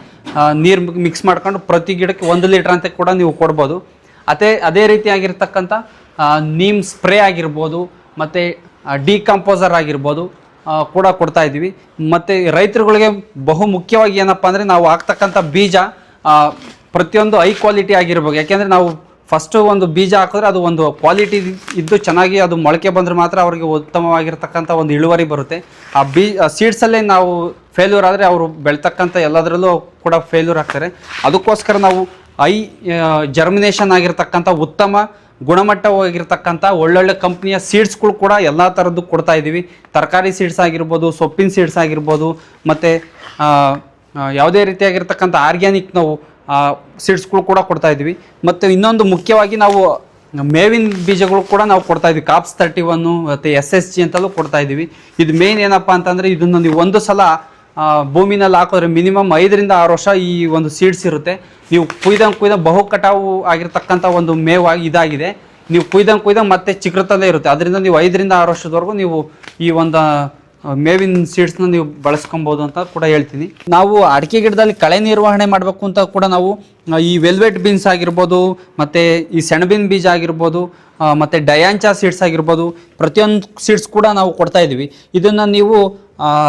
ನೀರು ಮಿಕ್ಸ್ ಮಾಡ್ಕೊಂಡು ಪ್ರತಿ ಗಿಡಕ್ಕೆ 1 ಲೀಟ್ರ್ ಅಂತ ಕೂಡ ನೀವು ಕೊಡ್ಬೋದು. ಅದೇ ರೀತಿಯಾಗಿರ್ತಕ್ಕಂಥ ನೀಮ್ ಸ್ಪ್ರೇ ಆಗಿರ್ಬೋದು, ಮತ್ತು ಡಿಕಂಪೋಸರ್ ಆಗಿರ್ಬೋದು ಕೂಡ ಕೊಡ್ತಾ ಇದ್ದೀವಿ. ಮತ್ತು ರೈತರುಗಳಿಗೆ ಬಹು ಮುಖ್ಯವಾಗಿ ಏನಪ್ಪ ಅಂದರೆ ನಾವು ಹಾಕ್ತಕ್ಕಂಥ ಬೀಜ ಪ್ರತಿಯೊಂದು ಹೈ ಕ್ವಾಲಿಟಿ ಆಗಿರ್ಬೇಕು. ಯಾಕೆಂದರೆ ನಾವು ಫಸ್ಟು ಒಂದು ಬೀಜ ಹಾಕಿದ್ರೆ ಅದು ಒಂದು ಕ್ವಾಲಿಟಿ ಇದ್ದು ಚೆನ್ನಾಗಿ ಅದು ಮೊಳಕೆ ಬಂದರೆ ಮಾತ್ರ ಅವರಿಗೆ ಉತ್ತಮವಾಗಿರ್ತಕ್ಕಂಥ ಒಂದು ಇಳುವರಿ ಬರುತ್ತೆ. ಆ ಸೀಡ್ಸಲ್ಲೇ ನಾವು ಫೇಲ್ಯೂರ್ ಆದರೆ ಅವರು ಬೆಳ್ತಕ್ಕಂಥ ಎಲ್ಲದರಲ್ಲೂ ಕೂಡ ಫೇಲ್ಯೂರ್ ಆಗ್ತಾರೆ. ಅದಕ್ಕೋಸ್ಕರ ನಾವು ಜರ್ಮಿನೇಷನ್ ಆಗಿರ್ತಕ್ಕಂಥ ಉತ್ತಮ ಗುಣಮಟ್ಟವಾಗಿರ್ತಕ್ಕಂಥ ಒಳ್ಳೊಳ್ಳೆ ಕಂಪ್ನಿಯ ಸೀಡ್ಸ್ಗಳು ಕೂಡ ಎಲ್ಲ ಥರದ್ದು ಕೊಡ್ತಾ ಇದ್ದೀವಿ. ತರಕಾರಿ ಸೀಡ್ಸ್ ಆಗಿರ್ಬೋದು, ಸೊಪ್ಪಿನ ಸೀಡ್ಸ್ ಆಗಿರ್ಬೋದು, ಮತ್ತು ಯಾವುದೇ ರೀತಿಯಾಗಿರ್ತಕ್ಕಂಥ ಆರ್ಗ್ಯಾನಿಕ್ ನಾವು ಸೀಡ್ಸ್ಗಳು ಕೂಡ ಕೊಡ್ತಾ ಇದ್ದೀವಿ. ಮತ್ತು ಇನ್ನೊಂದು ಮುಖ್ಯವಾಗಿ ನಾವು ಮೇವಿನ ಬೀಜಗಳು ಕೂಡ ನಾವು ಕೊಡ್ತಾ ಇದ್ದೀವಿ. ಕಾಪ್ಸ್ 31 ಮತ್ತು SSG ಅಂತಲೂ ಕೊಡ್ತಾ ಇದ್ದೀವಿ. ಇದು ಮೇನ್ ಏನಪ್ಪ ಅಂತಂದರೆ, ಇದನ್ನು ನೀವು ಒಂದು ಸಲ ಭೂಮಿನಲ್ಲಿ ಹಾಕಿದ್ರೆ ಮಿನಿಮಮ್ 5 ರಿಂದ 6 ವರ್ಷ ಈ ಒಂದು ಸೀಡ್ಸ್ ಇರುತ್ತೆ. ನೀವು ಕುಯ್ದ ಬಹು ಕಟಾವು ಆಗಿರ್ತಕ್ಕಂಥ ಒಂದು ಮೇವಾಗಿ ಇದಾಗಿದೆ. ನೀವು ಕುಯ್ದ ಮತ್ತೆ ಚಿಗುರುತ್ತಲೇ ಇರುತ್ತೆ. ಅದರಿಂದ ನೀವು 5 ರಿಂದ 6 ವರ್ಷದವರೆಗೂ ನೀವು ಈ ಒಂದು ಮೇವಿನ ಸೀಡ್ಸ್ನ ನೀವು ಬಳಸ್ಕೊಬೋದು ಅಂತ ಕೂಡ ಹೇಳ್ತೀನಿ. ನಾವು ಅಡಿಕೆ ಗಿಡದಲ್ಲಿ ಕಳೆ ನಿರ್ವಹಣೆ ಮಾಡಬೇಕು ಅಂತ ಕೂಡ ನಾವು ಈ ವೆಲ್ವೆಟ್ ಬೀನ್ಸ್ ಆಗಿರ್ಬೋದು, ಮತ್ತು ಈ ಸೆಣಬಿನ ಬೀಜ ಆಗಿರ್ಬೋದು, ಮತ್ತು ಡಯಾಂಚಾ ಸೀಡ್ಸ್ ಆಗಿರ್ಬೋದು, ಪ್ರತಿಯೊಂದು ಸೀಡ್ಸ್ ಕೂಡ ನಾವು ಕೊಡ್ತಾ ಇದ್ದೀವಿ. ಇದನ್ನು ನೀವು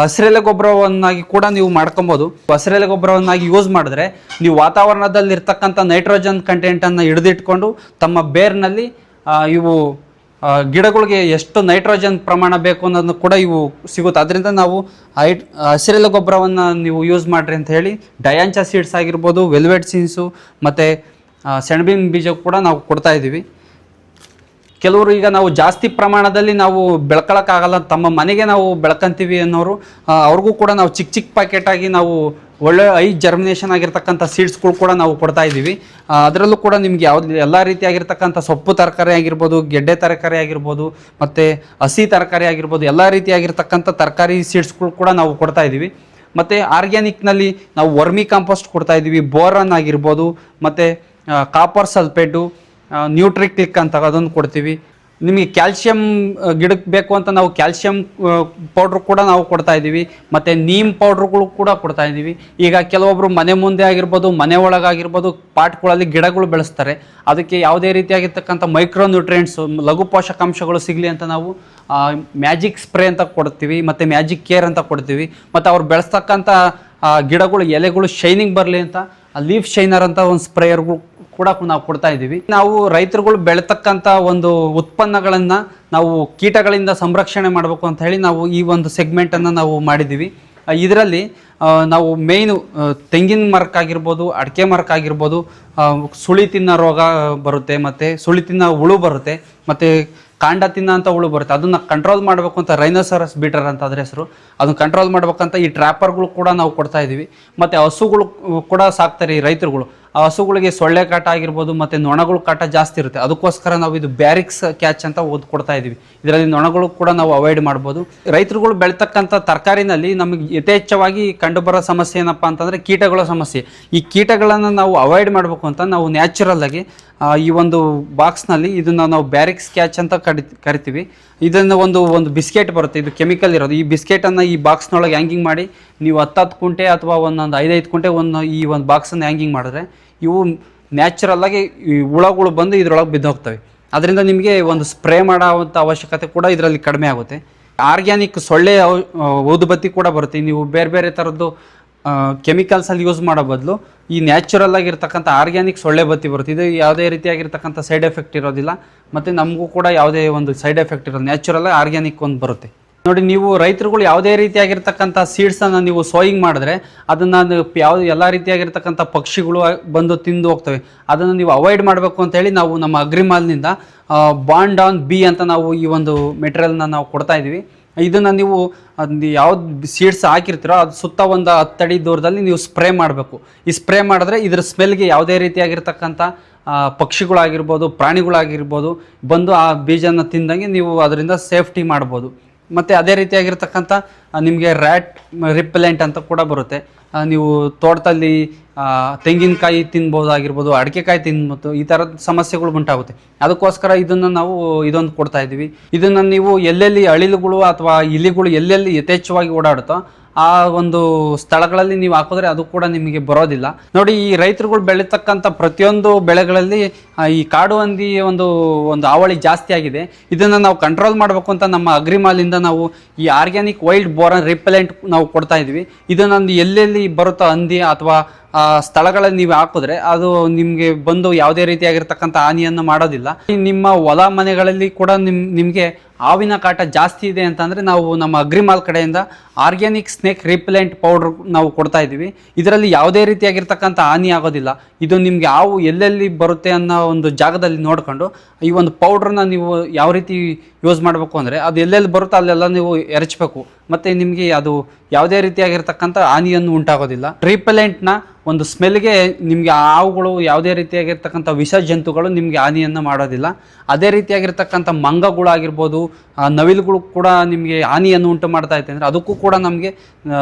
ಹಸಿರೆಲೆ ಗೊಬ್ಬರವನ್ನಾಗಿ ಕೂಡ ನೀವು ಮಾಡ್ಕೊಬೋದು. ಹಸಿರೆಲೆ ಗೊಬ್ಬರವನ್ನಾಗಿ ಯೂಸ್ ಮಾಡಿದ್ರೆ ನೀವು ವಾತಾವರಣದಲ್ಲಿ ಇರ್ತಕ್ಕಂಥ ನೈಟ್ರೋಜನ್ ಕಂಟೆಂಟನ್ನು ಹಿಡಿದಿಟ್ಕೊಂಡು ತಮ್ಮ ಬೇರ್ನಲ್ಲಿ ಇವು ಗಿಡಗಳಿಗೆ ಎಷ್ಟು ನೈಟ್ರೋಜನ್ ಪ್ರಮಾಣ ಬೇಕು ಅನ್ನೋದನ್ನು ಕೂಡ ಇವು ಸಿಗುತ್ತೆ. ಅದರಿಂದ ನಾವು ಹಸಿರೆಲೆ ಗೊಬ್ಬರವನ್ನು ನೀವು ಯೂಸ್ ಮಾಡಿರಿ ಅಂತ ಹೇಳಿ ಡಯಾಂಚಾ ಸೀಡ್ಸ್ ಆಗಿರ್ಬೋದು, ವೆಲ್ವೆಟ್ ಸೀಡ್ಸು, ಮತ್ತು ಸೆಣಬಿನ ಬೀಜ ಕೂಡ ನಾವು ಕೊಡ್ತಾ ಇದ್ದೀವಿ. ಕೆಲವರು ಈಗ ನಾವು ಜಾಸ್ತಿ ಪ್ರಮಾಣದಲ್ಲಿ ನಾವು ಬೆಳ್ಕೊಳಕ್ಕಾಗಲ್ಲ, ತಮ್ಮ ಮನೆಗೆ ನಾವು ಬೆಳ್ಕೊಂತೀವಿ ಅನ್ನೋರು, ಅವ್ರಿಗೂ ಕೂಡ ನಾವು ಚಿಕ್ಕ ಪ್ಯಾಕೆಟಾಗಿ ನಾವು ಒಳ್ಳೆ ಜರ್ಮಿನೇಷನ್ ಆಗಿರ್ತಕ್ಕಂಥ ಸೀಡ್ಸ್ಗಳು ಕೂಡ ನಾವು ಕೊಡ್ತಾ ಇದ್ದೀವಿ. ಅದರಲ್ಲೂ ಕೂಡ ನಿಮ್ಗೆ ಎಲ್ಲ ರೀತಿಯಾಗಿರ್ತಕ್ಕಂಥ ಸೊಪ್ಪು ತರಕಾರಿ ಆಗಿರ್ಬೋದು, ಗೆಡ್ಡೆ ತರಕಾರಿ ಆಗಿರ್ಬೋದು, ಮತ್ತು ಹಸಿ ತರಕಾರಿ ಆಗಿರ್ಬೋದು, ಎಲ್ಲ ರೀತಿಯಾಗಿರ್ತಕ್ಕಂಥ ತರಕಾರಿ ಸೀಡ್ಸ್ಗಳು ಕೂಡ ನಾವು ಕೊಡ್ತಾ ಇದ್ದೀವಿ. ಮತ್ತು ಆರ್ಗ್ಯಾನಿಕ್ನಲ್ಲಿ ನಾವು ವರ್ಮಿ ಕಾಂಪೋಸ್ಟ್ ಕೊಡ್ತಾ ಇದ್ದೀವಿ, ಬೋರನ್ ಆಗಿರ್ಬೋದು, ಮತ್ತು ಕಾಪರ್ ಸಲ್ಫೇಟು, ನ್ಯೂಟ್ರಿಕ್ಲಿಕ್ ಅಂತ ಅದನ್ನು ಕೊಡ್ತೀವಿ. ನಿಮಗೆ ಕ್ಯಾಲ್ಶಿಯಂ ಗಿಡಕ್ಕೆ ಬೇಕು ಅಂತ ನಾವು ಕ್ಯಾಲ್ಶಿಯಂ ಪೌಡ್ರ್ ಕೂಡ ನಾವು ಕೊಡ್ತಾ ಇದ್ದೀವಿ. ಮತ್ತು ನೀಮ್ ಪೌಡ್ರುಗಳು ಕೂಡ ಕೊಡ್ತಾ ಇದ್ದೀವಿ. ಈಗ ಕೆಲವೊಬ್ಬರು ಮನೆ ಮುಂದೆ ಆಗಿರ್ಬೋದು, ಮನೆ ಒಳಗಾಗಿರ್ಬೋದು, ಪಾಟ್ಗಳಲ್ಲಿ ಗಿಡಗಳು ಬೆಳೆಸ್ತಾರೆ. ಅದಕ್ಕೆ ಯಾವುದೇ ರೀತಿಯಾಗಿರ್ತಕ್ಕಂಥ ಮೈಕ್ರೋ ನ್ಯೂಟ್ರಿಯೆಂಟ್ಸು, ಲಘು ಪೋಷಕಾಂಶಗಳು ಸಿಗಲಿ ಅಂತ ನಾವು ಮ್ಯಾಜಿಕ್ ಸ್ಪ್ರೇ ಅಂತ ಕೊಡ್ತೀವಿ, ಮತ್ತು ಮ್ಯಾಜಿಕ್ ಕೇರ್ ಅಂತ ಕೊಡ್ತೀವಿ. ಮತ್ತು ಅವ್ರು ಬೆಳೆಸ್ತಕ್ಕಂಥ ಗಿಡಗಳು ಎಲೆಗಳು ಶೈನಿಂಗ್ ಬರಲಿ ಅಂತ ಲೀಫ್ ಶೈನರ್ ಅಂತ ಒಂದು ಸ್ಪ್ರೇಯರ್ಗಳು ಕೂಡ ನಾವು ಕೊಡ್ತಾ ಇದ್ದೀವಿ. ನಾವು ರೈತರುಗಳು ಬೆಳತಕ್ಕಂಥ ಒಂದು ಉತ್ಪನ್ನಗಳನ್ನು ನಾವು ಕೀಟಗಳಿಂದ ಸಂರಕ್ಷಣೆ ಮಾಡಬೇಕು ಅಂತ ಹೇಳಿ ನಾವು ಈ ಒಂದು ಸೆಗ್ಮೆಂಟನ್ನು ನಾವು ಮಾಡಿದ್ದೀವಿ. ಇದರಲ್ಲಿ ನಾವು ಮೇಯ್ನು ತೆಂಗಿನ ಮರಕ್ಕಾಗಿರ್ಬೋದು, ಅಡಿಕೆ ಮರಕ್ಕಾಗಿರ್ಬೋದು ಸುಳಿ ತಿನ್ನೋ ರೋಗ ಬರುತ್ತೆ, ಮತ್ತು ಸುಳಿ ತಿನ್ನೋ ಹುಳು ಬರುತ್ತೆ, ಮತ್ತು ಕಾಂಡ ತಿನ್ನೋ ಅಂತ ಹುಳು ಬರುತ್ತೆ. ಅದನ್ನು ಕಂಟ್ರೋಲ್ ಮಾಡಬೇಕು ಅಂತ ರೈನೋಸರಸ್ ಬೀಟರ್ ಅಂತ ಅದ್ರ ಹೆಸರು, ಅದನ್ನು ಕಂಟ್ರೋಲ್ ಮಾಡ್ಬೇಕಂತ ಈ ಟ್ರ್ಯಾಪರ್ಗಳು ಕೂಡ ನಾವು ಕೊಡ್ತಾ ಇದ್ದೀವಿ. ಮತ್ತು ಹಸುಗಳು ಕೂಡ ಸಾಕ್ತಾರೆ ಈ ರೈತರುಗಳು. ಆ ಹಸುಗಳಿಗೆ ಸೊಳ್ಳೆ ಕಾಟ ಆಗಿರ್ಬೋದು, ಮತ್ತು ನೊಣಗಳು ಕಾಟ ಜಾಸ್ತಿ ಇರುತ್ತೆ. ಅದಕ್ಕೋಸ್ಕರ ನಾವು ಇದು ಬ್ಯಾರಿಕ್ಸ್ ಕ್ಯಾಚ್ ಅಂತ ಕೊಡ್ತಾ ಇದ್ದೀವಿ. ಇದರಲ್ಲಿ ನೊಣಗಳು ಕೂಡ ನಾವು ಅವಾಯ್ಡ್ ಮಾಡ್ಬೋದು. ರೈತರುಗಳು ಬೆಳೀತಕ್ಕಂಥ ತರಕಾರಿನಲ್ಲಿ ನಮಗೆ ಯಥೇಚ್ಛವಾಗಿ ಕಂಡುಬರೋ ಸಮಸ್ಯೆ ಏನಪ್ಪ ಅಂತಂದರೆ ಕೀಟಗಳ ಸಮಸ್ಯೆ. ಈ ಕೀಟಗಳನ್ನು ನಾವು ಅವಾಯ್ಡ್ ಮಾಡಬೇಕು ಅಂತ ನಾವು ನ್ಯಾಚುರಲ್ ಆಗಿ ಈ ಒಂದು ಬಾಕ್ಸ್ನಲ್ಲಿ ಇದನ್ನು ನಾವು ಬ್ಯಾರಿಕ್ಸ್ ಕ್ಯಾಚ್ ಅಂತ ಕರಿತೀವಿ. ಇದನ್ನು ಒಂದು ಬಿಸ್ಕೆಟ್ ಬರುತ್ತೆ, ಇದು ಕೆಮಿಕಲ್ ಇರೋದು. ಈ ಬಿಸ್ಕೆಟನ್ನು ಈ ಬಾಕ್ಸ್ನೊಳಗೆ ಹ್ಯಾಂಗಿಂಗ್ ಮಾಡಿ ನೀವು 10 ಕುಂಟೆ ಅಥವಾ 5 ಕುಂಟೆ ಈ ಒಂದು ಬಾಕ್ಸನ್ನು ಹ್ಯಾಂಗಿಂಗ್ ಮಾಡಿದ್ರೆ ಇವು ನ್ಯಾಚುರಲ್ಲಾಗಿ ಈ ಹುಳಗಳು ಬಂದು ಇದರೊಳಗೆ ಬಿದ್ದೋಗ್ತವೆ. ಅದರಿಂದ ನಿಮಗೆ ಒಂದು ಸ್ಪ್ರೇ ಮಾಡೋವಂಥ ಅವಶ್ಯಕತೆ ಕೂಡ ಇದರಲ್ಲಿ ಕಡಿಮೆ ಆಗುತ್ತೆ. ಆರ್ಗ್ಯಾನಿಕ್ ಸೊಳ್ಳೆ ಊದುಬತ್ತಿ ಕೂಡ ಬರುತ್ತೆ. ನೀವು ಬೇರೆ ಬೇರೆ ಥರದ್ದು ಕೆಮಿಕಲ್ಸಲ್ಲಿ ಯೂಸ್ ಮಾಡೋ ಬದಲು ಈ ನ್ಯಾಚುರಲ್ ಆಗಿರ್ತಕ್ಕಂಥ ಆರ್ಗ್ಯಾನಿಕ್ ಸೊಳ್ಳೆ ಬತ್ತಿ ಬರುತ್ತೆ. ಇದು ಯಾವುದೇ ರೀತಿಯಾಗಿರ್ತಕ್ಕಂಥ ಸೈಡ್ ಎಫೆಕ್ಟ್ ಇರೋದಿಲ್ಲ, ಮತ್ತು ನಮಗೂ ಕೂಡ ಯಾವುದೇ ಒಂದು ಸೈಡ್ ಎಫೆಕ್ಟ್ ಇರೋದು, ನ್ಯಾಚುರಲ್ ಆರ್ಗ್ಯಾನಿಕ್ ಒಂದು ಬರುತ್ತೆ. ನೋಡಿ, ನೀವು ರೈತರುಗಳು ಯಾವುದೇ ರೀತಿಯಾಗಿರ್ತಕ್ಕಂಥ ಸೀಡ್ಸನ್ನು ನೀವು ಸೋಯಿಂಗ್ ಮಾಡಿದ್ರೆ ಅದನ್ನು ಎಲ್ಲ ರೀತಿಯಾಗಿರ್ತಕ್ಕಂಥ ಪಕ್ಷಿಗಳು ಬಂದು ತಿಂದು ಹೋಗ್ತವೆ. ಅದನ್ನು ನೀವು ಅವಾಯ್ಡ್ ಮಾಡಬೇಕು ಅಂತೇಳಿ ನಾವು ನಮ್ಮ ಅಗ್ರಿಮಾಲ್ನಿಂದ ಬಾಂಡ್ ಆನ್ ಬಿ ಅಂತ ನಾವು ಈ ಒಂದು ಮೆಟೀರಿಯಲ್ನ ನಾವು ಕೊಡ್ತಾ ಇದ್ದೀವಿ. ಇದನ್ನು ನೀವು ಯಾವ್ದು ಸೀಡ್ಸ್ ಹಾಕಿರ್ತೀರೋ ಅದು ಸುತ್ತ ಒಂದು 10 ಅಡಿ ದೂರದಲ್ಲಿ ನೀವು ಸ್ಪ್ರೇ ಮಾಡಬೇಕು. ಈ ಸ್ಪ್ರೇ ಮಾಡಿದ್ರೆ ಇದ್ರ ಸ್ಮೆಲ್ಗೆ ಯಾವುದೇ ರೀತಿಯಾಗಿರ್ತಕ್ಕಂಥ ಪಕ್ಷಿಗಳಾಗಿರ್ಬೋದು, ಪ್ರಾಣಿಗಳಾಗಿರ್ಬೋದು ಬಂದು ಆ ಬೀಜನ ತಿಂದಂಗೆ ನೀವು ಅದರಿಂದ ಸೇಫ್ಟಿ ಮಾಡ್ಬೋದು. ಮತ್ತು ಅದೇ ರೀತಿಯಾಗಿರ್ತಕ್ಕಂಥ ನಿಮಗೆ ರ್ಯಾಟ್ ರಿಪೆಲೆಂಟ್ ಅಂತ ಕೂಡ ಬರುತ್ತೆ. ನೀವು ತೋಟದಲ್ಲಿ ತೆಂಗಿನಕಾಯಿ ತಿನ್ಬೋದಾಗಿರ್ಬೋದು, ಅಡಿಕೆಕಾಯಿ ತಿನ್ಬೋದು, ಈ ಥರದ ಸಮಸ್ಯೆಗಳು ಉಂಟಾಗುತ್ತೆ. ಅದಕ್ಕೋಸ್ಕರ ಇದನ್ನು ನಾವು ಇದೊಂದು ಕೊಡ್ತಾ ಇದ್ದೀವಿ. ಇದನ್ನು ನೀವು ಎಲ್ಲೆಲ್ಲಿ ಅಳಿಲುಗಳು ಅಥವಾ ಇಲಿಗಳು ಎಲ್ಲೆಲ್ಲಿ ಯಥೇಚ್ಛವಾಗಿ ಓಡಾಡುತ್ತೋ ಆ ಒಂದು ಸ್ಥಳಗಳಲ್ಲಿ ನೀವು ಹಾಕಿದ್ರೆ ಅದು ಕೂಡ ನಿಮಗೆ ಬರೋದಿಲ್ಲ. ನೋಡಿ, ಈ ರೈತರುಗಳು ಬೆಳೀತಕ್ಕಂಥ ಪ್ರತಿಯೊಂದು ಬೆಳೆಗಳಲ್ಲಿ ಈ ಕಾಡು ಹಂದಿ ಒಂದು ಹಾವಳಿ ಜಾಸ್ತಿ ಆಗಿದೆ. ಇದನ್ನು ನಾವು ಕಂಟ್ರೋಲ್ ಮಾಡಬೇಕು ಅಂತ ನಮ್ಮ ಅಗ್ರಿಮಾಲಿಂದ ನಾವು ಈ ಆರ್ಗ್ಯಾನಿಕ್ ವೈಲ್ಡ್ ಬೋರನ್ ರಿಪೆಲೆಂಟ್ ನಾವು ಕೊಡ್ತಾ ಇದ್ವಿ. ಇದನ್ನು ಎಲ್ಲೆಲ್ಲಿ ಬರುತ್ತೋ ಹಂದಿ ಅಥವಾ ಸ್ಥಳಗಳಲ್ಲಿ ನೀವು ಹಾಕಿದ್ರೆ ಅದು ನಿಮಗೆ ಬಂದು ಯಾವುದೇ ರೀತಿಯಾಗಿರ್ತಕ್ಕಂಥ ಹಾನಿಯನ್ನು ಮಾಡೋದಿಲ್ಲ. ನಿಮ್ಮ ಹೊಲ ಮನೆಗಳಲ್ಲಿ ಕೂಡ ನಿಮಗೆ ಹಾವಿನ ಕಾಟ ಜಾಸ್ತಿ ಇದೆ ಅಂತಂದರೆ ನಾವು ನಮ್ಮ ಅಗ್ರಿಮಾಲ್ ಕಡೆಯಿಂದ ಆರ್ಗ್ಯಾನಿಕ್ ಸ್ನೇಕ್ ರಿಪೆಲೆಂಟ್ ಪೌಡ್ರ್ ನಾವು ಕೊಡ್ತಾ ಇದ್ದೀವಿ. ಇದರಲ್ಲಿ ಯಾವುದೇ ರೀತಿಯಾಗಿರ್ತಕ್ಕಂಥ ಹಾನಿ ಆಗೋದಿಲ್ಲ. ಇದು ನಿಮಗೆ ಹಾವು ಎಲ್ಲೆಲ್ಲಿ ಬರುತ್ತೆ ಅನ್ನೋ ಒಂದು ಜಾಗದಲ್ಲಿ ನೋಡಿಕೊಂಡು ಈ ಒಂದು ಪೌಡ್ರನ್ನ ನೀವು ಯಾವ ರೀತಿ ಯೂಸ್ ಮಾಡಬೇಕು ಅಂದರೆ ಅದು ಎಲ್ಲೆಲ್ಲಿ ಬರುತ್ತೋ ಅಲ್ಲೆಲ್ಲ ನೀವು ಎರಚಬೇಕು. ಮತ್ತು ನಿಮಗೆ ಅದು ಯಾವುದೇ ರೀತಿಯಾಗಿರ್ತಕ್ಕಂಥ ಹಾನಿಯನ್ನು ಉಂಟಾಗೋದಿಲ್ಲ. ರಿಪೆಲೆಂಟ್ನ ಒಂದು ಸ್ಮೆಲ್ಗೆ ನಿಮಗೆ ಹಾವುಗಳು ಯಾವುದೇ ರೀತಿಯಾಗಿರ್ತಕ್ಕಂಥ ವಿಷ ಜಂತುಗಳು ನಿಮಗೆ ಹಾನಿಯನ್ನು ಮಾಡೋದಿಲ್ಲ. ಅದೇ ರೀತಿಯಾಗಿರ್ತಕ್ಕಂಥ ಮಂಗಗಳಾಗಿರ್ಬೋದು, ನವಿಲುಗಳು ಕೂಡ ನಿಮಗೆ ಹಾನಿಯನ್ನು ಉಂಟು ಮಾಡ್ತಾ ಇತ್ತು ಅಂದರೆ ಅದಕ್ಕೂ ಕೂಡ ನಮಗೆ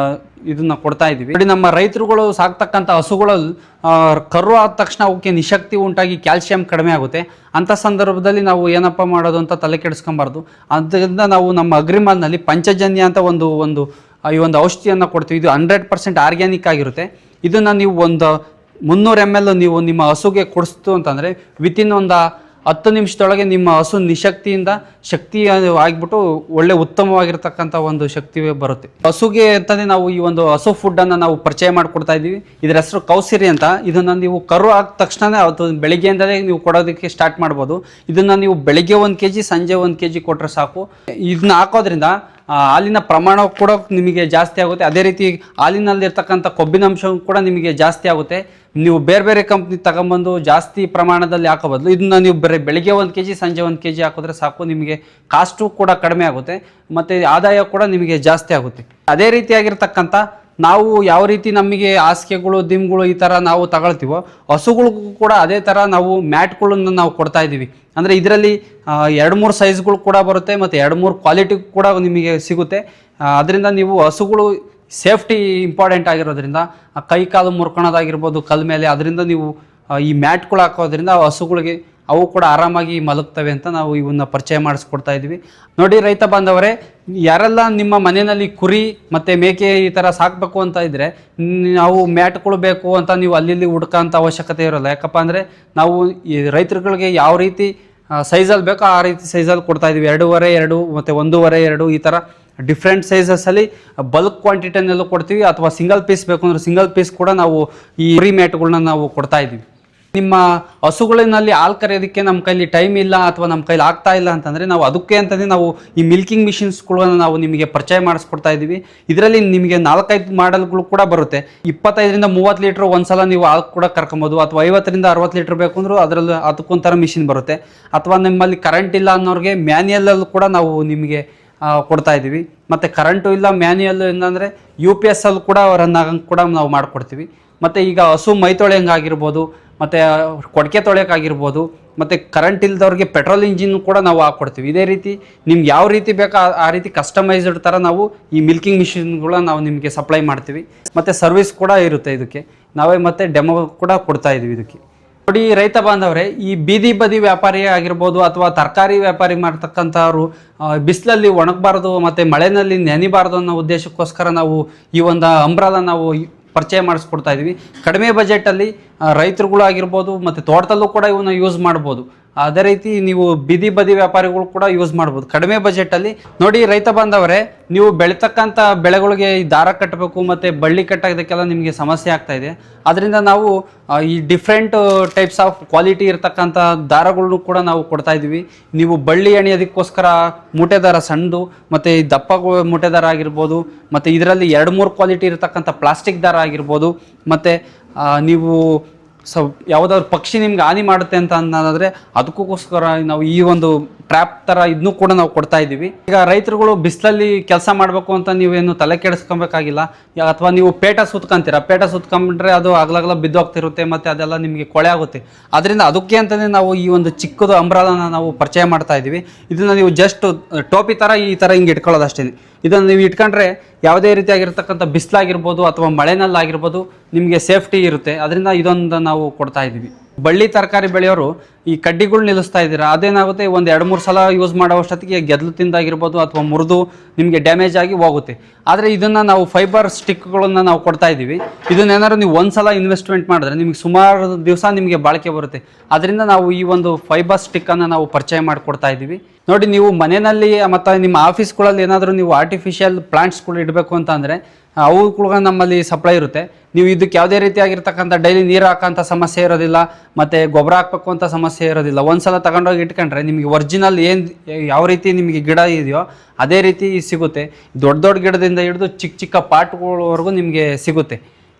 ಇದನ್ನು ಕೊಡ್ತಾ ಇದ್ದೀವಿ. ನೋಡಿ, ನಮ್ಮ ರೈತರುಗಳು ಸಾಕ್ತಕ್ಕಂಥ ಹಸುಗಳಲ್ಲಿ ಕರು ಆದ ತಕ್ಷಣ ಅವಕ್ಕೆ ನಿಶಕ್ತಿ ಉಂಟಾಗಿ ಕ್ಯಾಲ್ಸಿಯಂ ಕಡಿಮೆ ಆಗುತ್ತೆ. ಅಂಥ ಸಂದರ್ಭದಲ್ಲಿ ನಾವು ಏನಪ್ಪ ಮಾಡೋದು ಅಂತ ತಲೆ ಕೆಡಿಸ್ಕೊಬಾರ್ದು. ಅದರಿಂದ ನಾವು ನಮ್ಮ ಅಗ್ರಿಮಾಲ್ನಲ್ಲಿ ಪಂಚಜನ್ಯ ಅಂತ ಈ ಒಂದು ಔಷಧಿಯನ್ನು ಕೊಡ್ತೀವಿ. ಇದು 100% ಆರ್ಗ್ಯಾನಿಕ್ ಆಗಿರುತ್ತೆ. ಇದನ್ನು ನೀವು ಒಂದು 300 ml ನೀವು ನಿಮ್ಮ ಹಸುಗೆ ಕೊಡಿಸ್ತು ಅಂತಂದರೆ ವಿತಿನ್ ಒಂದು 10 ನಿಮಿಷದೊಳಗೆ ನಿಮ್ಮ ಹಸು ನಿಶಕ್ತಿಯಿಂದ ಶಕ್ತಿ ಆಗಿಬಿಟ್ಟು ಒಳ್ಳೆ ಉತ್ತಮವಾಗಿರ್ತಕ್ಕಂಥ ಒಂದು ಶಕ್ತಿ ಬರುತ್ತೆ. ಹಸುಗೆ ಅಂತಲೇ ನಾವು ಈ ಒಂದು ಹಸು ಫುಡ್ಡನ್ನು ನಾವು ಪರಿಚಯ ಮಾಡಿಕೊಡ್ತಾ ಇದ್ದೀವಿ. ಇದರ ಹೆಸರು ಕೌಸಿರಿ ಅಂತ. ಇದನ್ನು ನೀವು ಕರು ಆದ ತಕ್ಷಣ ಅದು ಬೆಳಿಗ್ಗೆಯಿಂದಲೇ ನೀವು ಕೊಡೋದಕ್ಕೆ ಸ್ಟಾರ್ಟ್ ಮಾಡ್ಬೋದು. ಇದನ್ನು ನೀವು ಬೆಳಿಗ್ಗೆ 1 kg, ಸಂಜೆ 1 kg ಕೊಟ್ಟರೆ ಸಾಕು. ಇದನ್ನ ಹಾಕೋದ್ರಿಂದ ಹಾಲಿನ ಪ್ರಮಾಣ ಕೂಡ ನಿಮಗೆ ಜಾಸ್ತಿ ಆಗುತ್ತೆ. ಅದೇ ರೀತಿ ಹಾಲಿನಲ್ಲಿರ್ತಕ್ಕಂಥ ಕೊಬ್ಬಿನಾಂಶ ಕೂಡ ನಿಮಗೆ ಜಾಸ್ತಿ ಆಗುತ್ತೆ. ನೀವು ಬೇರೆ ಬೇರೆ ಕಂಪ್ನಿ ತಗೊಂಬಂದು ಜಾಸ್ತಿ ಪ್ರಮಾಣದಲ್ಲಿ ಹಾಕೋ ಬದಲು ಇದನ್ನ ನೀವು ಬೆಳಿಗ್ಗೆ 1 kg, ಸಂಜೆ 1 kg ಹಾಕಿದ್ರೆ ಸಾಕು. ನಿಮಗೆ ಕಾಸ್ಟು ಕೂಡ ಕಡಿಮೆ ಆಗುತ್ತೆ ಮತ್ತು ಆದಾಯ ಕೂಡ ನಿಮಗೆ ಜಾಸ್ತಿ ಆಗುತ್ತೆ. ಅದೇ ರೀತಿಯಾಗಿರ್ತಕ್ಕಂಥ ನಾವು ಯಾವ ರೀತಿ ನಮಗೆ ಹಾಸಿಗೆಗಳು, ದಿಮ್ಗಳು ಈ ಥರ ನಾವು ತಗೊಳ್ತೀವೋ ಹಸುಗಳಿಗೂ ಕೂಡ ಅದೇ ಥರ ನಾವು ಮ್ಯಾಟ್ಗಳನ್ನು ನಾವು ಕೊಡ್ತಾ ಇದ್ದೀವಿ. ಅಂದರೆ ಇದರಲ್ಲಿ 2-3 ಸೈಜ್ಗಳು ಕೂಡ ಬರುತ್ತೆ ಮತ್ತು 2-3 ಕ್ವಾಲಿಟಿ ಕೂಡ ನಿಮಗೆ ಸಿಗುತ್ತೆ. ಅದರಿಂದ ನೀವು ಹಸುಗಳು ಸೇಫ್ಟಿ ಇಂಪಾರ್ಟೆಂಟ್ ಆಗಿರೋದ್ರಿಂದ ಕೈ ಕಾಲು ಮುರ್ಕೊಳೋದಾಗಿರ್ಬೋದು ಕಲ್ ಮೇಲೆ, ಅದರಿಂದ ನೀವು ಈ ಮ್ಯಾಟ್ಗಳು ಹಾಕೋದ್ರಿಂದ ಹಸುಗಳಿಗೆ ಅವು ಕೂಡ ಆರಾಮಾಗಿ ಮಲಗ್ತವೆ ಅಂತ ನಾವು ಇವನ್ನ ಪರಿಚಯ ಮಾಡಿಸ್ಕೊಡ್ತಾ ಇದ್ವಿ. ನೋಡಿ ರೈತ ಬಾಂಧವರೇ, ಯಾರೆಲ್ಲ ನಿಮ್ಮ ಮನೆಯಲ್ಲಿ ಕುರಿ ಮತ್ತು ಮೇಕೆ ಈ ಥರ ಸಾಕಬೇಕು ಅಂತ ಇದ್ದರೆ ನಾವು ಮ್ಯಾಟ್ಗಳು ಬೇಕು ಅಂತ ನೀವು ಅಲ್ಲಿ ಹುಡ್ಕೋಂಥ ಅವಶ್ಯಕತೆ ಇರೋಲ್ಲ. ಯಾಕಪ್ಪ ಅಂದರೆ ನಾವು ಈ ರೈತರುಗಳಿಗೆ ಯಾವ ರೀತಿ ಸೈಜಲ್ಲಿ ಬೇಕೋ ಆ ರೀತಿ ಸೈಜಲ್ಲಿ ಕೊಡ್ತಾ ಇದ್ದೀವಿ. 2.5, 2 ಮತ್ತು 1.5, 2 ಈ ಥರ ಡಿಫ್ರೆಂಟ್ ಸೈಜಸ್ಸಲ್ಲಿ ಬಲ್ಕ್ ಕ್ವಾಂಟಿಟಿಯನ್ನೆಲ್ಲ ಕೊಡ್ತೀವಿ. ಅಥವಾ ಸಿಂಗಲ್ ಪೀಸ್ ಬೇಕು ಅಂದರೆ ಸಿಂಗಲ್ ಪೀಸ್ ಕೂಡ ನಾವು ಈ ಫ್ರೀ ಮ್ಯಾಟ್ಗಳನ್ನ ನಾವು ಕೊಡ್ತಾ ಇದ್ದೀವಿ. ನಿಮ್ಮ ಹಸುಗಳಿನಲ್ಲಿ ಹಾಲು ಕರೆಯೋದಕ್ಕೆ ನಮ್ಮ ಕೈಲಿ ಟೈಮ್ ಇಲ್ಲ ಅಥವಾ ನಮ್ಮ ಕೈಲಿ ಆಗ್ತಾ ಇಲ್ಲ ಅಂತಂದರೆ ನಾವು ಅದಕ್ಕೆ ಅಂತಲೇ ನಾವು ಈ ಮಿಲ್ಕಿಂಗ್ ಮಿಷಿನ್ಸ್ಗಳನ್ನ ನಾವು ನಿಮಗೆ ಪರಿಚಯ ಮಾಡಿಸ್ಕೊಡ್ತಾ ಇದ್ದೀವಿ. ಇದರಲ್ಲಿ ನಿಮಗೆ 4-5 ಮಾಡೆಲ್ಗಳು ಕೂಡ ಬರುತ್ತೆ. 25-30 ಲೀಟ್ರ್ ಒಂದ್ಸಲ ನೀವು ಹಾಲು ಕೂಡ ಕರ್ಕೊಬೋದು. ಅಥವಾ 50-60 ಲೀಟ್ರ್ ಬೇಕು ಅಂದರೂ ಅದರಲ್ಲಿ ಅದಕ್ಕೊಂಥರ ಮಿಷಿನ್ ಬರುತ್ತೆ. ಅಥವಾ ನಿಮ್ಮಲ್ಲಿ ಕರೆಂಟ್ ಇಲ್ಲ ಅನ್ನೋರಿಗೆ ಮ್ಯಾನ್ಯಲಲ್ಲಿ ಕೂಡ ನಾವು ನಿಮಗೆ ಕೊಡ್ತಾ ಇದ್ದೀವಿ. ಮತ್ತು ಕರೆಂಟು ಇಲ್ಲ, ಮ್ಯಾನ್ಯಲ್ ಏನಂದರೆ UPS ಅಲ್ಲಿ ಕೂಡ ರನ್ ಆಗಂಗೆ ಕೂಡ ನಾವು ಮಾಡಿಕೊಡ್ತೀವಿ. ಮತ್ತು ಈಗ ಹಸು ಮೈ ತೊಳೆಯಂಗಾಗಿರ್ಬೋದು, ಮತ್ತು ಕೊಡಕೆ ತೊಳೆಯೋಕ್ಕಾಗಿರ್ಬೋದು, ಮತ್ತು ಕರೆಂಟ್ ಇಲ್ದವ್ರಿಗೆ ಪೆಟ್ರೋಲ್ ಇಂಜಿನ್ ಕೂಡ ನಾವು ಹಾಕ್ಕೊಡ್ತೀವಿ. ಇದೇ ರೀತಿ ನಿಮ್ಗೆ ಯಾವ ರೀತಿ ಬೇಕೋ ಆ ರೀತಿ ಕಸ್ಟಮೈಸ್ಡ್ ಥರ ನಾವು ಈ ಮಿಲ್ಕಿಂಗ್ ಮಿಷಿನ್ಗಳನ್ನ ನಾವು ನಿಮಗೆ ಸಪ್ಲೈ ಮಾಡ್ತೀವಿ. ಮತ್ತು ಸರ್ವಿಸ್ ಕೂಡ ಇರುತ್ತೆ ಇದಕ್ಕೆ. ನಾವೇ ಮತ್ತು ಡೆಮೋ ಕೂಡ ಕೊಡ್ತಾ ಇದ್ದೀವಿ ಇದಕ್ಕೆ. ನೋಡಿ ರೈತ ಬಾಂಧವರೇ, ಈ ಬೀದಿ ಬದಿ ವ್ಯಾಪಾರಿ ಆಗಿರ್ಬೋದು ಅಥವಾ ತರಕಾರಿ ವ್ಯಾಪಾರಿ ಮಾಡ್ತಕ್ಕಂಥವ್ರು ಬಿಸಿಲಲ್ಲಿ ಒಣಗಬಾರ್ದು ಮತ್ತು ಮಳೆಯಲ್ಲಿ ನೆನಿಬಾರ್ದು ಅನ್ನೋ ಉದ್ದೇಶಕ್ಕೋಸ್ಕರ ನಾವು ಈ ಒಂದು ಅಂಬ್ರಾಲ ನಾವು ಪರಿಚಯ ಮಾಡಿಸ್ಕೊಡ್ತಾ ಇದ್ದೀವಿ. ಕಡಿಮೆ ಬಜೆಟಲ್ಲಿ ರೈತರುಗಳು ಆಗಿರ್ಬೋದು ಮತ್ತು ತೋಟದಲ್ಲೂ ಕೂಡ ಇವನ್ನ ಯೂಸ್ ಮಾಡ್ಬೋದು. ಅದೇ ರೀತಿ ನೀವು ಬೀದಿ ಬದಿ ವ್ಯಾಪಾರಿಗಳು ಕೂಡ ಯೂಸ್ ಮಾಡ್ಬೋದು ಕಡಿಮೆ ಬಜೆಟಲ್ಲಿ. ನೋಡಿ ರೈತ ಬಾಂಧವರೇ, ನೀವು ಬೆಳೀತಕ್ಕಂಥ ಬೆಳೆಗಳಿಗೆ ಈ ದಾರ ಕಟ್ಟಬೇಕು ಮತ್ತು ಬಳ್ಳಿ ಕಟ್ಟೋದಕ್ಕೆಲ್ಲ ನಿಮಗೆ ಸಮಸ್ಯೆ ಆಗ್ತಾ ಇದೆ. ಅದರಿಂದ ನಾವು ಈ ಡಿಫ್ರೆಂಟ್ ಟೈಪ್ಸ್ ಆಫ್ ಕ್ವಾಲಿಟಿ ಇರತಕ್ಕಂಥ ದಾರಗಳನ್ನು ಕೂಡ ನಾವು ಕೊಡ್ತಾ ಇದ್ದೀವಿ. ನೀವು ಬಳ್ಳಿ ಎಣಿಯೋದಕ್ಕೋಸ್ಕರ ಮೂಟೆ ದಾರ ಸಣ್ಣದು ಮತ್ತು ಈ ದಪ್ಪ ಮೂಟೆ ದಾರ ಆಗಿರ್ಬೋದು, ಮತ್ತು ಇದರಲ್ಲಿ 2-3 ಕ್ವಾಲಿಟಿ ಇರತಕ್ಕಂಥ ಪ್ಲಾಸ್ಟಿಕ್ ದಾರ ಆಗಿರ್ಬೋದು, ಮತ್ತು ನೀವು ಯಾವುದಾದ್ರು ಪಕ್ಷಿ ನಿಮ್ಗೆ ಹಾನಿ ಮಾಡುತ್ತೆ ಅಂತ ಅನ್ನೋದಾದರೆ ಅದಕ್ಕೋಸ್ಕರ ನಾವು ಈ ಒಂದು ಟ್ರ್ಯಾಪ್ ಥರ ಇದನ್ನು ಕೂಡ ನಾವು ಕೊಡ್ತಾ ಇದ್ದೀವಿ. ಈಗ ರೈತರುಗಳು ಬಿಸಿಲಲ್ಲಿ ಕೆಲಸ ಮಾಡಬೇಕು ಅಂತ ನೀವೇನು ತಲೆ ಕೆಡಿಸ್ಕೊಬೇಕಾಗಿಲ್ಲ. ಅಥವಾ ನೀವು ಪೇಟ ಸುತ್ಕೊಂತೀರ, ಪೇಟ ಸುತ್ಕೊಂಡ್ರೆ ಅದು ಅಗಲಗಲ ಬಿದ್ದೋಗ್ತಿರುತ್ತೆ ಮತ್ತು ಅದೆಲ್ಲ ನಿಮಗೆ ಕೊಳೆ ಆಗುತ್ತೆ. ಅದರಿಂದ ಅದಕ್ಕೆ ಅಂತಲೇ ನಾವು ಈ ಒಂದು ಚಿಕ್ಕದು ಅಂಬ್ರಾಲನ ನಾವು ಪರಿಚಯ ಮಾಡ್ತಾ ಇದ್ದೀವಿ. ಇದನ್ನು ನೀವು ಜಸ್ಟ್ ಟೋಪಿ ಥರ ಈ ಥರ ಹಿಂಗೆ ಇಟ್ಕೊಳ್ಳೋದು ಅಷ್ಟೇ. ಇದನ್ನು ನೀವು ಇಟ್ಕೊಂಡ್ರೆ ಯಾವುದೇ ರೀತಿಯಾಗಿರ್ತಕ್ಕಂಥ ಬಿಸಿಲಾಗಿರ್ಬೋದು ಅಥವಾ ಮಳೆನಲ್ಲಾಗಿರ್ಬೋದು ನಿಮಗೆ ಸೇಫ್ಟಿ ಇರುತ್ತೆ. ಅದರಿಂದ ಇದೊಂದು ನಾವು ಕೊಡ್ತಾ ಇದ್ದೀವಿ. ಬಳ್ಳಿ ತರಕಾರಿ ಬೆಳೆಯೋರು ಈ ಕಡ್ಡಿಗಳು ನಿಲ್ಲಿಸ್ತಾ ಇದ್ದೀರಾ, ಅದೇನಾಗುತ್ತೆ, ಒಂದು 2-3 ಸಲ ಯೂಸ್ ಮಾಡೋ ಅಷ್ಟೊತ್ತಿಗೆ ಗೆದ್ಲು ತಿಂದಾಗಿರ್ಬೋದು ಅಥವಾ ಮುರಿದು ನಿಮಗೆ ಡ್ಯಾಮೇಜ್ ಆಗಿ ಹೋಗುತ್ತೆ. ಆದರೆ ಇದನ್ನು ನಾವು ಫೈಬರ್ ಸ್ಟಿಕ್ಗಳನ್ನು ನಾವು ಕೊಡ್ತಾ ಇದ್ದೀವಿ. ಇದನ್ನೇನಾದ್ರು ನೀವು ಒಂದು ಸಲ ಇನ್ವೆಸ್ಟ್ಮೆಂಟ್ ಮಾಡಿದ್ರೆ ನಿಮಗೆ ಸುಮಾರು ದಿವಸ ನಿಮಗೆ ಬಾಳಿಕೆ ಬರುತ್ತೆ. ಅದರಿಂದ ನಾವು ಈ ಒಂದು ಫೈಬರ್ ಸ್ಟಿಕ್ಕನ್ನು ನಾವು ಪರಿಚಯ ಮಾಡಿಕೊಡ್ತಾ ಇದ್ದೀವಿ. ನೋಡಿ, ನೀವು ಮನೆಯಲ್ಲಿ ಮತ್ತು ನಿಮ್ಮ ಆಫೀಸ್ಗಳಲ್ಲಿ ಏನಾದರೂ ನೀವು ಆರ್ಟಿಫಿಷಿಯಲ್ ಪ್ಲಾಂಟ್ಸ್ಗಳು ಇಡಬೇಕು ಅಂತ ಅಂದರೆ ಅವುಗಳು ನಮ್ಮಲ್ಲಿ ಸಪ್ಲೈ ಇರುತ್ತೆ. ನೀವು ಇದಕ್ಕೆ ಯಾವುದೇ ರೀತಿಯಾಗಿರ್ತಕ್ಕಂಥ ಡೈಲಿ ನೀರು ಹಾಕೋಂಥ ಸಮಸ್ಯೆ ಇರೋದಿಲ್ಲ, ಮತ್ತು ಗೊಬ್ಬರ ಹಾಕಬೇಕು ಅಂತ ಸಮಸ್ಯೆ ಇರೋದಿಲ್ಲ. ಒಂದು ಸಲ ತಗೊಂಡೋಗಿ ಇಟ್ಕೊಂಡ್ರೆ ನಿಮಗೆ ಒರಿಜಿನಲ್ ಯಾವ ರೀತಿ ನಿಮಗೆ ಗಿಡ ಇದೆಯೋ ಅದೇ ರೀತಿ ಸಿಗುತ್ತೆ. ದೊಡ್ಡ ದೊಡ್ಡ ಗಿಡದಿಂದ ಹಿಡಿದು ಚಿಕ್ಕ ಚಿಕ್ಕ ಪಾಟ್ಗಳವರೆಗೂ ನಿಮಗೆ ಸಿಗುತ್ತೆ.